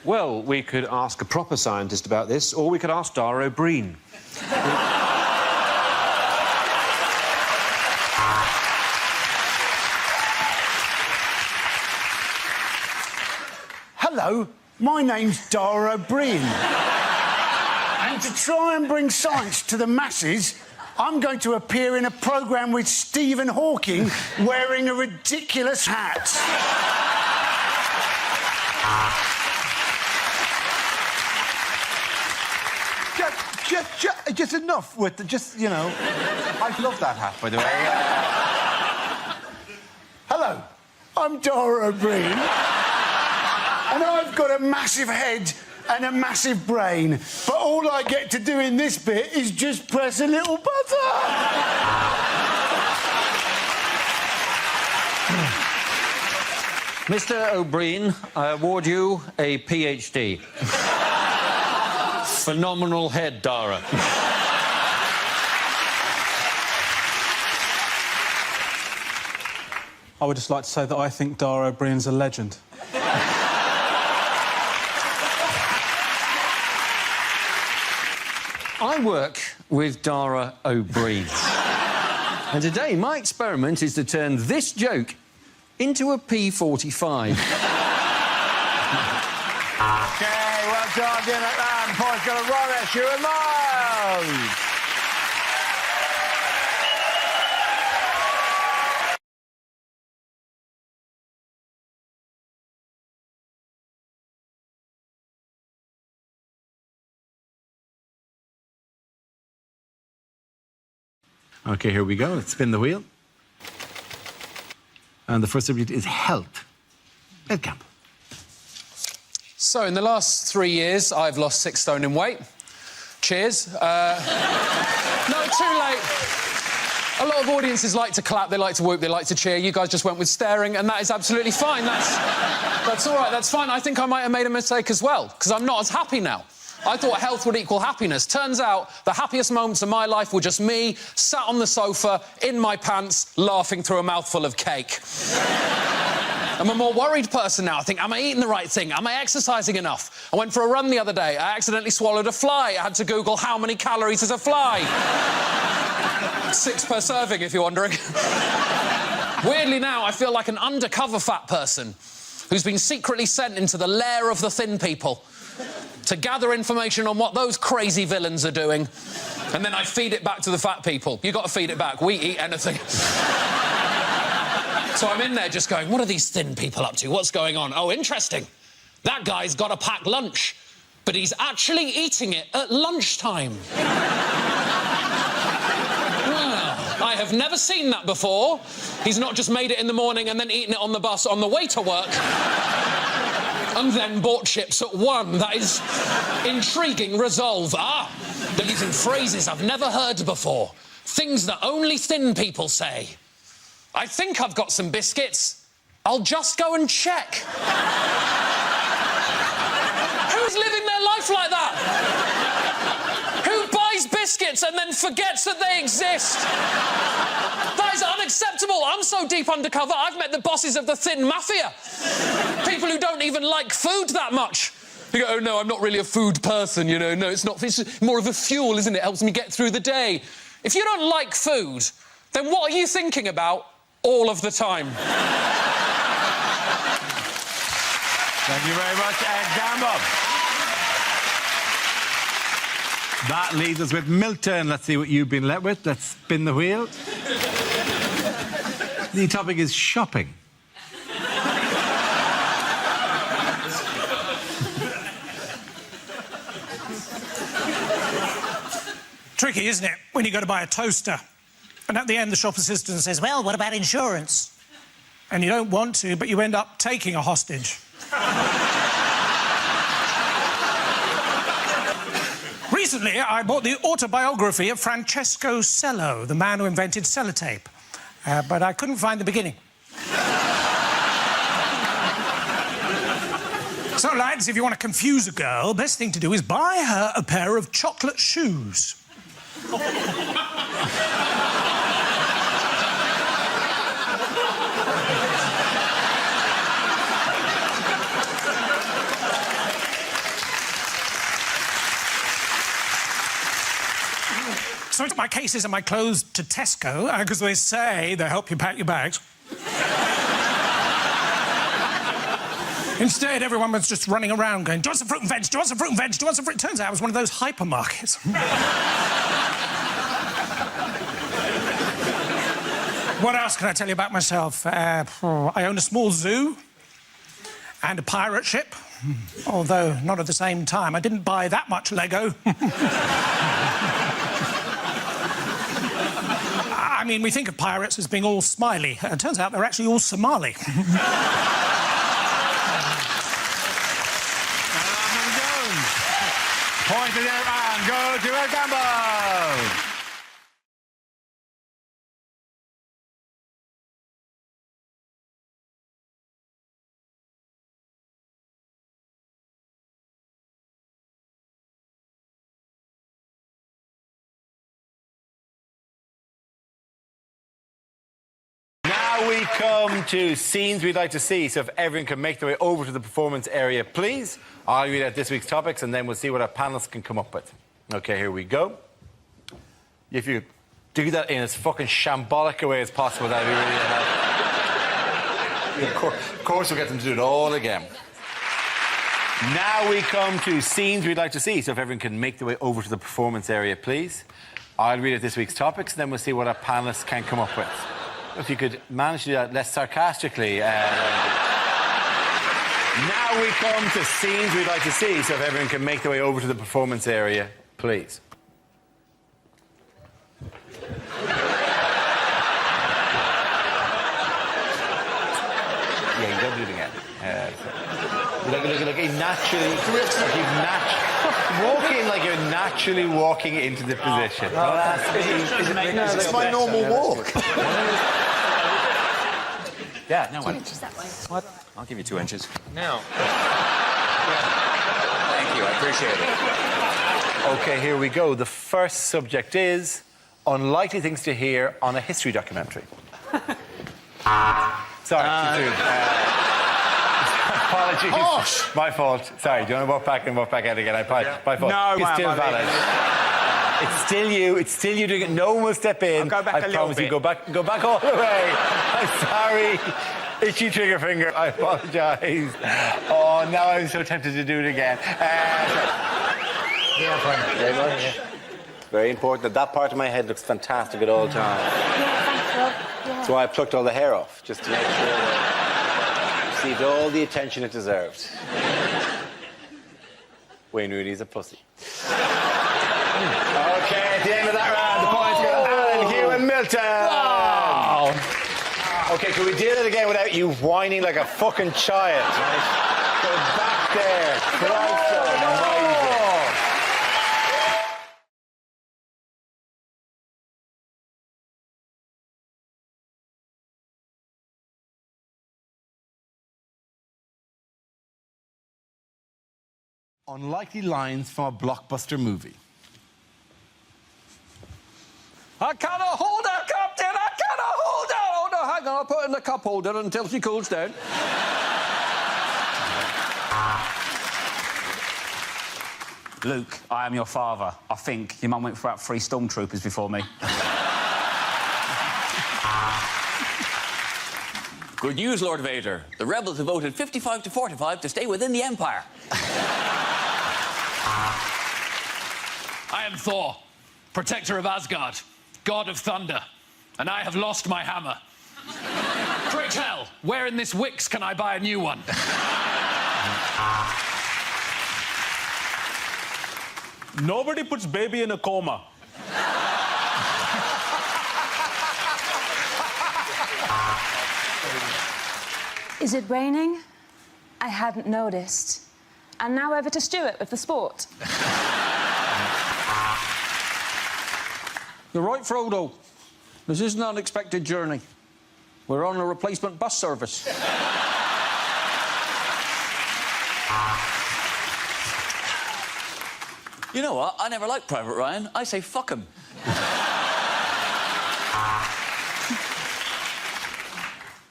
Well, we could ask a proper scientist about this, or we could ask Dara O'Brien. Hello, my name's Dara O'Brien. And to try and bring science to the masses, I'm going to appear in a programme with Stephen Hawking wearing a ridiculous hat. Just enough with the, you know... I love that hat, by the way. Hello, I'm Dara O'Brien. And I've got a massive head and a massive brain. But all I get to do in this bit is just press a little button. Mr. O'Brien, I award you a PhD. Phenomenal head, Dara. I would just like to say that I think Dara O'Brien's a legend. I work with Dara O'Brien. And today, my experiment is to turn this joke into a P45. Okay, well done, Dinner. And Paul's got a wrong issue and Miles. Okay, here we go. Let's spin the wheel. And the first subject is health. Ed Campbell. So, in the last 3 years, I've lost 6 stone in weight. Cheers. No, too late. A lot of audiences like to clap, they like to whoop, they like to cheer. You guys just went with staring, and that is absolutely fine. That's all right, that's fine. I think I might have made a mistake as well, because I'm not as happy now. I thought health would equal happiness. Turns out the happiest moments of my life were just me, sat on the sofa, in my pants, laughing through a mouthful of cake. I'm a more worried person now. I think, am I eating the right thing? Am I exercising enough? I went for a run the other day. I accidentally swallowed a fly. I had to Google how many calories is a fly. 6 per serving, if you're wondering. Weirdly now, I feel like an undercover fat person who's been secretly sent into the lair of the thin people to gather information on what those crazy villains are doing, and then I feed it back to the fat people. You got to feed it back. We eat anything. So I'm in there just going, what are these thin people up to? What's going on? Oh, interesting. That guy's got a packed lunch, but he's actually eating it at lunchtime. Well, I have never seen that before. He's not just made it in the morning and then eaten it on the bus on the way to work. And then bought chips at 1. That is intriguing resolve. Ah, they're using phrases I've never heard before. Things that only thin people say. I think I've got some biscuits. I'll just go and check. Who's living their life like that? Who buys biscuits and then forgets that they exist? That is unacceptable. I'm so deep undercover, I've met the bosses of the thin mafia. People who don't even like food that much. You go, oh, no, I'm not really a food person, you know. No, it's not. It's more of a fuel, isn't it? It helps me get through the day. If you don't like food, then what are you thinking about all of the time? Thank you very much, Ed Campbell. That leaves us with Milton. Let's see what you've been left with. Let's spin the wheel. The topic is shopping. Tricky, isn't it, when you go to buy a toaster, and at the end the shop assistant says, well, what about insurance? And you don't want to, but you end up taking a hostage. Recently, I bought the autobiography of Francesco Cello, the man who invented sellotape. But I couldn't find the beginning. So, lads, if you want to confuse a girl, best thing to do is buy her a pair of chocolate shoes. So I took my cases and my clothes to Tesco, because they say they help you pack your bags. Instead, everyone was just running around going, do you want some fruit and veg? Do you want some fruit and veg? Do you want some fruit? Turns out it was one of those hypermarkets. What else can I tell you about myself? I own a small zoo and a pirate ship, although not at the same time. I didn't buy that much Lego. I mean, we think of pirates as being all smiley. It turns out they're actually all Somali. Point it out and go to Ed Campbell. Now Now we come to scenes we'd like to see, so if everyone can make their way over to the performance area, please. I'll read out this week's topics, and then we'll see what our panellists can come up with. OK, here we go. If you do that in as fucking shambolic a way as possible, that'd be really helpful. Of course, we'll get them to do it all again. Now we come to scenes we'd like to see, so if everyone can make their way over to the performance area, please. I'll read out this week's topics, and then we'll see what our panellists can come up with. If you could manage to do that less sarcastically. Now we come to scenes we'd like to see, so if everyone can make their way over to the performance area, please. Yeah, you don't do it again. Look, naturally... Walk in like you're naturally walking into the position. That's my normal walk. Yeah, no, 2 inches that way. What? I'll give you 2 inches. Now. Thank you, I appreciate it. OK, here we go. The first subject is unlikely things to hear on a history documentary. Sorry, too soon. Apologies. Harsh. My fault. Sorry, do you want to walk back and walk back out again? My fault. No, it's still valid. It's still you. It's still you doing it. No one will step in. I'll go back a little promise bit. you. Go back all the way. I'm sorry. Itchy trigger finger. I apologise. Oh, now I'm so tempted to do it again. Yeah, fine. Very much. Very important that part of my head looks fantastic at all times. That's why I plucked all the hair off, just to make sure that it received all the attention it deserved. Wayne Rooney's a pussy. OK, at the end of that round, the points go to Alan, Hugh and Milton. Wow. OK, can we do that again without you whining like a fucking child, right? Go back there. Christ almighty. Unlikely lines from a blockbuster movie. I cannot hold her, Captain! I cannot hold her! Oh, no, hang on, I'll put it in the cup holder until she cools down. Luke, I am your father. I think your mum went for about 3 stormtroopers before me. Good news, Lord Vader. The rebels have voted 55 to 45 to stay within the Empire. I am Thor, protector of Asgard, god of thunder, and I have lost my hammer. Pray tell, where in this Wix can I buy a new one? Nobody puts baby in a coma. Is it raining? I hadn't noticed. And now over to Stuart with the sport. You're right, Frodo. This is an unexpected journey. We're on a replacement bus service. You know what? I never liked Private Ryan. I say fuck him.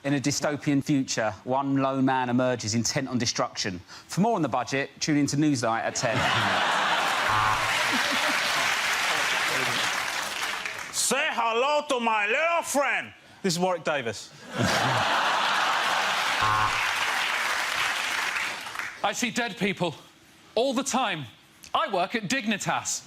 In a dystopian future, one lone man emerges intent on destruction. For more on the budget, tune into Newsnight at 10. Say hello to my little friend. This is Warwick Davis. I see dead people all the time. I work at Dignitas.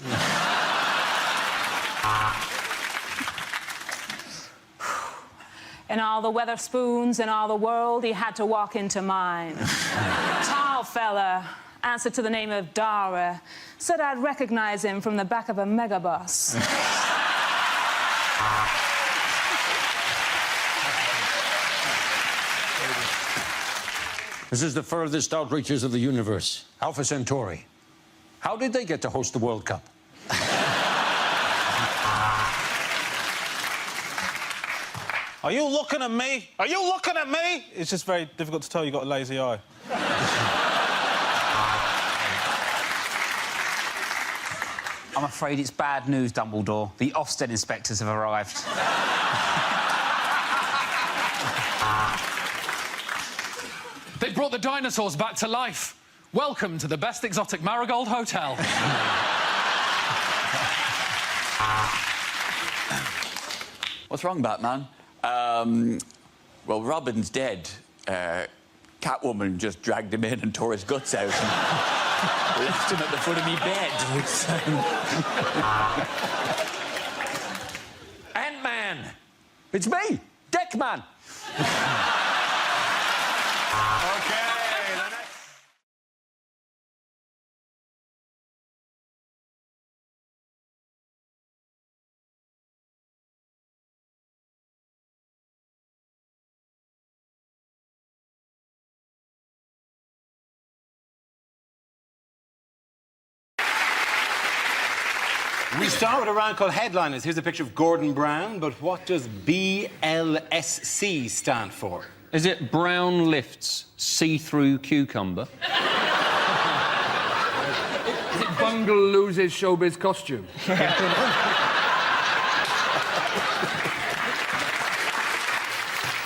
In all the Weatherspoons in all the world, he had to walk into mine. Tall fella, answered to the name of Dara, said I'd recognize him from the back of a megabus. This is the furthest outreaches of the universe, Alpha Centauri. How did they get to host the World Cup? Are you looking at me? Are you looking at me? It's just very difficult to tell you've got a lazy eye. I'm afraid it's bad news, Dumbledore. The Ofsted inspectors have arrived. They brought the dinosaurs back to life. Welcome to the best exotic marigold hotel. What's wrong, Batman? Well, Robin's dead. Catwoman just dragged him in and tore his guts out and left him at the foot of me bed. Ant-Man! It's me, Deckman! We start with a round called Headliners. Here's a picture of Gordon Brown, but what does BLSC stand for? Is it Brown Lifts See-Through Cucumber? Is it Bungle loses showbiz costume?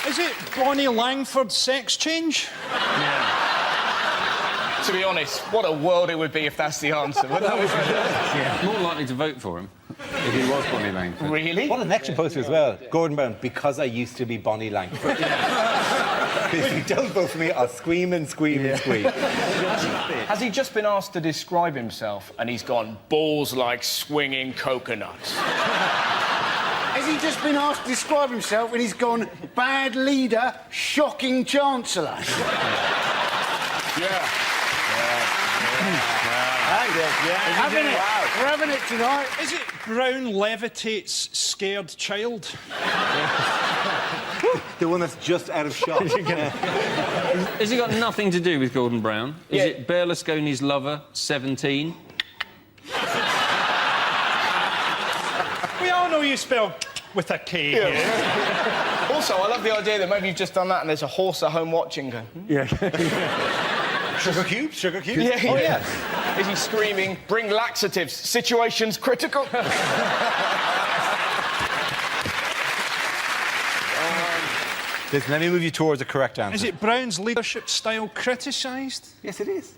Is it Bonnie Langford sex change? To be honest, what a world it would be if that's the answer. More likely to vote for him if he was Bonnie Langford. Really? What an extra poster as well. Gordon Brown, because I used to be Bonnie Langford. If you don't vote for me, I'll scream and scream and scream. Has he just been asked to describe himself and he's gone, balls like swinging coconuts? Has he just been asked to describe himself and he's gone, bad leader, shocking chancellor? Yeah. We're having it tonight. Is it Brown levitates scared child? The one that's just out of shot. Has it got nothing to do with Gordon Brown? Is it Berlusconi's lover, 17? We all know you spell with a K. Yeah. Also, I love the idea that maybe you've just done that and there's a horse at home watching going... Yeah. Sugar cubes? Sugar cubes? Yeah. Oh, yeah. Is he screaming, bring laxatives, situation's critical? Listen, let me move you towards the correct answer. Is it Brown's leadership style criticised? Yes, it is.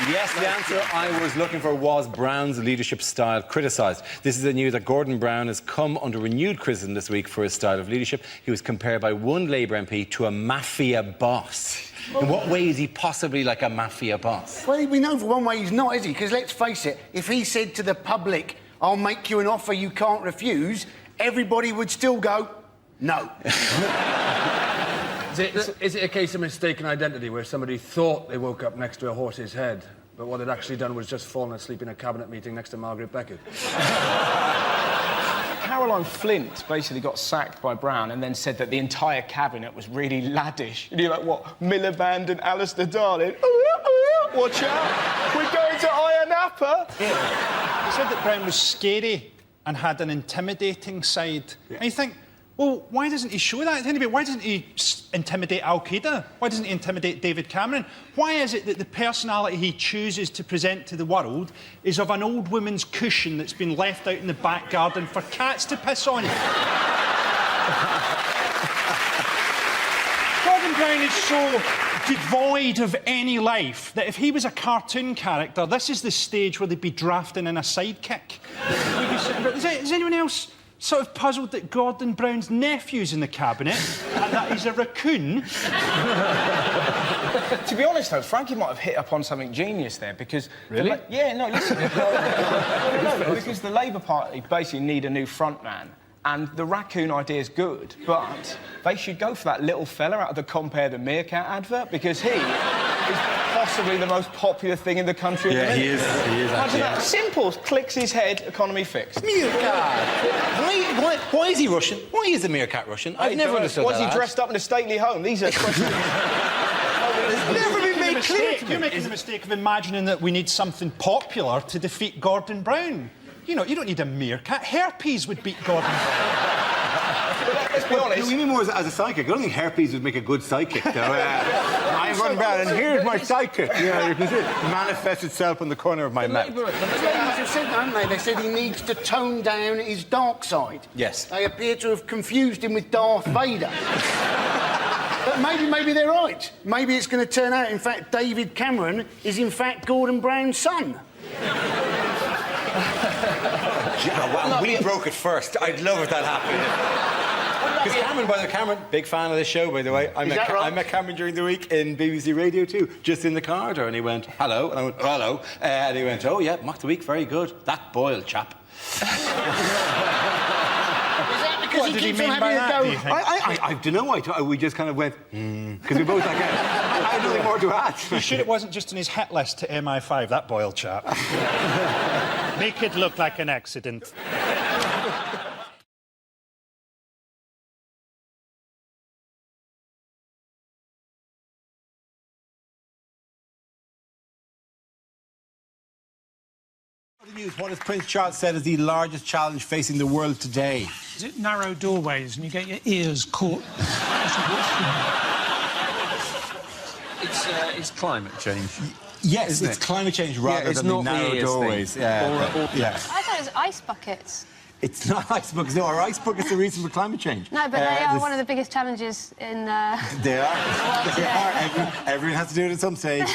Yes, the answer I was looking for was Brown's leadership style criticised. This is the news that Gordon Brown has come under renewed criticism this week for his style of leadership. He was compared by one Labour MP to a mafia boss. In what way is he possibly like a mafia boss? Well, we know for one way he's not, is he? Because let's face it, if he said to the public, I'll make you an offer you can't refuse, everybody would still go, no. Is it a case of mistaken identity where somebody thought they woke up next to a horse's head, but what they'd actually done was just fallen asleep in a cabinet meeting next to Margaret Beckett? Caroline Flint basically got sacked by Brown and then said that the entire cabinet was really laddish. And you're like, what, Miliband and Alistair Darling? Watch out, we're going to Iron Apple. Yeah. He said that Brown was scary and had an intimidating side. Yeah. And you think, well, why doesn't he show that? Why doesn't he intimidate Al-Qaeda? Why doesn't he intimidate David Cameron? Why is it that the personality he chooses to present to the world is of an old woman's cushion that's been left out in the back garden for cats to piss on? Gordon Brown is so devoid of any life that if he was a cartoon character, this is the stage where they'd be drafting in a sidekick. Is anyone else sort of puzzled that Gordon Brown's nephew's in the cabinet and that he's a raccoon? To be honest, though, Frankie might have hit upon something genius there because... Really? Listen. No, because the Labour Party basically need a new frontman. And the raccoon idea is good, but they should go for that little fella out of the Compare the Meerkat advert because he is possibly the most popular thing in the country. Yeah, he is. Imagine that. Simple. Clicks his head, economy fixed. Meerkat! Why is he Russian? Why is the meerkat Russian? I've never understood that. Was he dressed up in a stately home? These are questions... Never been made clear to me. You're making the mistake of imagining that we need something popular to defeat Gordon Brown. You know, you don't need a meerkat. Herpes would beat Gordon Brown. Let's be honest. You mean more as a psychic? I don't think herpes would make a good psychic, though. I I'm Gordon Brown, and here's my sidekick. You know, you can see it manifest itself in the corner of my mouth. The ladies have said, haven't they? They said he needs to tone down his dark side. Yes. They appear to have confused him with Darth Vader. But maybe they're right. Maybe it's going to turn out, in fact, David Cameron is, in fact, Gordon Brown's son. Well, we broke it first. I'd love if that happened. Because Cameron, by the way, Cameron, big fan of this show, by the way. I met Cameron during the week in BBC Radio 2, just in the corridor, and he went, hello, and I went, hello, and he went, oh, yeah, Mock the Week, very good. That Boyle chap. What did he mean by that, do you think? I don't know. We just kind of went, because we both like, I had nothing more to add. You sure it wasn't just in his hat less to MI5, that Boyle chap? Make it look like an accident. What has Prince Charles said is the largest challenge facing the world today? Is it narrow doorways and you get your ears caught? It's climate change. Yes, it's climate change rather than the narrow doorways. Yeah. I thought it was ice buckets. It's not ice buckets. No, are ice buckets the reason for climate change? No, but they are one of the biggest challenges in... They are. They are. Everyone has to do it at some stage.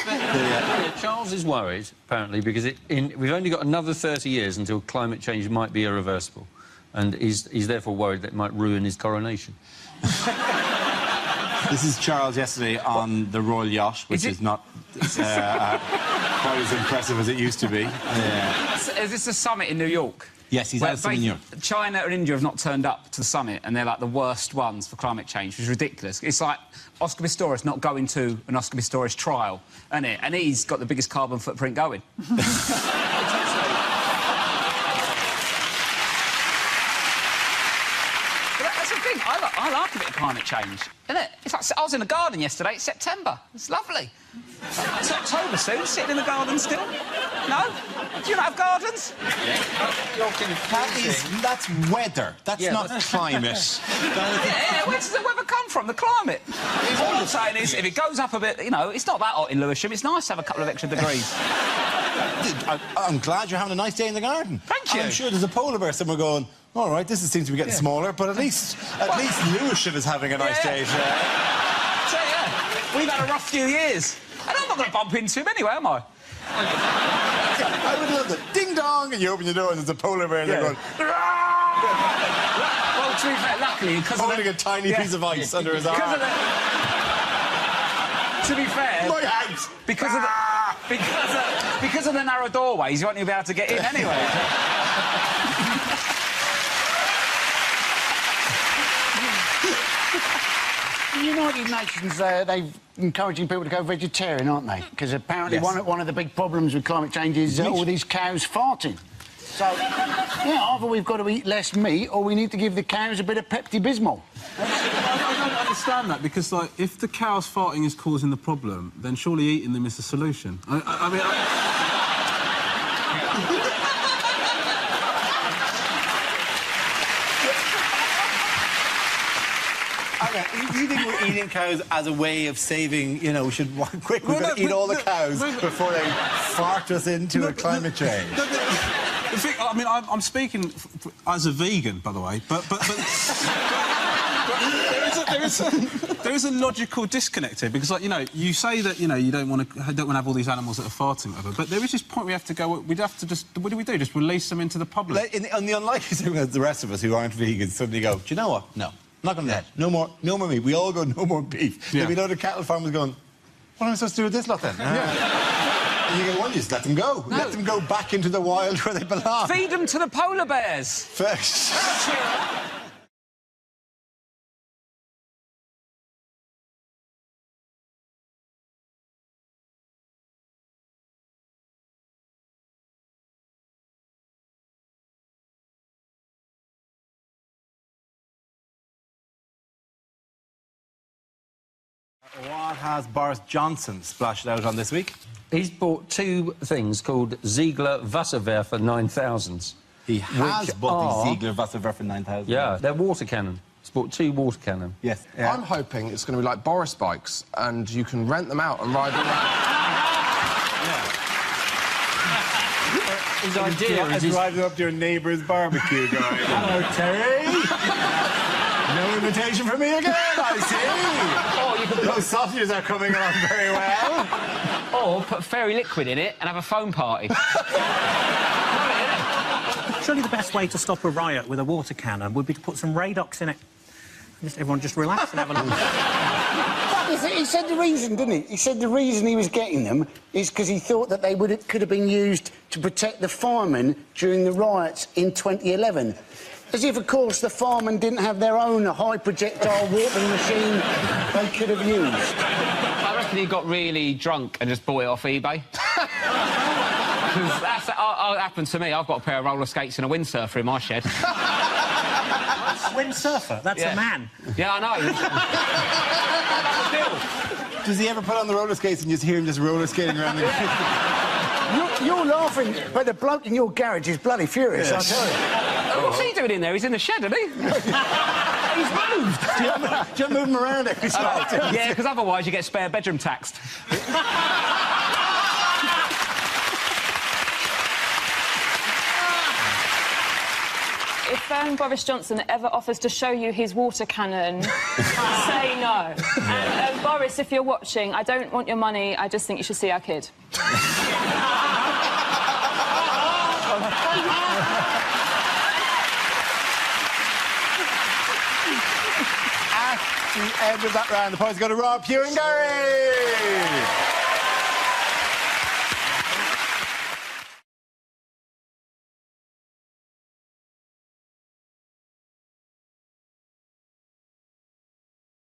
Charles is worried, apparently, because we've only got another 30 years until climate change might be irreversible. And he's therefore worried that it might ruin his coronation. This is Charles yesterday on the Royal Yacht, which is not quite as impressive as it used to be. Is this a summit in New York? Yes, he's at New York. China and India have not turned up to the summit, and they're like the worst ones for climate change, which is ridiculous. It's like Oscar Pistorius not going to an Oscar Pistorius trial, isn't it? And he's got the biggest carbon footprint going. But that's the thing. I like a bit of climate change, isn't it? It's like I was in the garden yesterday. It's September. It's lovely. It's October soon. Sitting in the garden still. No? Do you not have gardens? That's weather. That's not climate. Yeah, where does the weather come from? The climate. All I'm saying is, if it goes up a bit, you know, it's not that hot in Lewisham. It's nice to have a couple of extra degrees. I'm glad you're having a nice day in the garden. Thank you. I'm sure there's a polar bear somewhere going, all right, this seems to be getting smaller, but at least Lewisham is having a nice day. So, we've had a rough few years. And I'm not going to bump into him anyway, am I? I would love that. Ding dong, and you open your door and there's a polar bear and they're going. Well, to be fair, luckily, because holding a tiny piece of ice under his arm. To be fair, my hands. Because of the narrow doorways, you won't even be able to get in anyway. The United Nations, they're encouraging people to go vegetarian, aren't they? Because apparently one of the big problems with climate change is all these cows farting. So, yeah, either we've got to eat less meat or we need to give the cows a bit of Pepto-Bismol. I don't understand that, because, like, if the cows farting is causing the problem, then surely eating them is the solution. I mean... You think we're eating cows as a way of saving, you know, we should we've got to eat all the cows before they fart us into a climate change? The thing, I mean, I'm speaking as a vegan, by the way, but there is a logical disconnect here, because, like, you know, you say that, you know, you don't want to have all these animals that are farting, whatever, but there is this point we have to go. We'd have to just, what do we do? Just release them into the public? On the unlikely thing, the rest of us who aren't vegans suddenly go, do you know what? No. Not going to that. No more meat. We all go, no more beef. There'll be a load of cattle farmers going, what am I supposed to do with this lot then? And you go, well, just let them go. No. Let them go back into the wild where they belong. Feed them to the polar bears. First. What has Boris Johnson splashed out on this week? He's bought two things called Ziegler Wasserwerfer 9000s. He has bought the Ziegler Wasserwerfer 9000. Yeah, they're water cannon. He's bought 2 water cannons. Yes. I'm hoping it's going to be like Boris bikes, and you can rent them out and ride them around. His idea is... driving up to your neighbour's barbecue, guy. Hello, Terry. No invitation from me again, I see. Oh, you could... Those sausages are coming along very well. Or put fairy liquid in it and have a foam party. Surely the best way to stop a riot with a water cannon would be to put some Radox in it. Everyone just relax and have a look. He said the reason, didn't he? He said the reason he was getting them is because he thought that they could have been used to protect the firemen during the riots in 2011. As if, of course, the firemen didn't have their own high-projectile watering machine they could have used. I reckon he got really drunk and just bought it off eBay. That's what happened to me. I've got a pair of roller skates and a windsurfer in my shed. Windsurfer? That's a man. Yeah, I know. Does he ever put on the roller skates and just hear him just roller skating around the... You're laughing, but the bloke in your garage is bloody furious, I tell you. What's he doing in there? He's in the shed, isn't he? He's moved. Do you have to move him around every so often? Yeah, because otherwise you get spare bedroom taxed. If Boris Johnson ever offers to show you his water cannon, say no. And Boris, if you're watching, I don't want your money, I just think you should see our kid. At the end of that round, the points go to Rob, Hugh and Gary.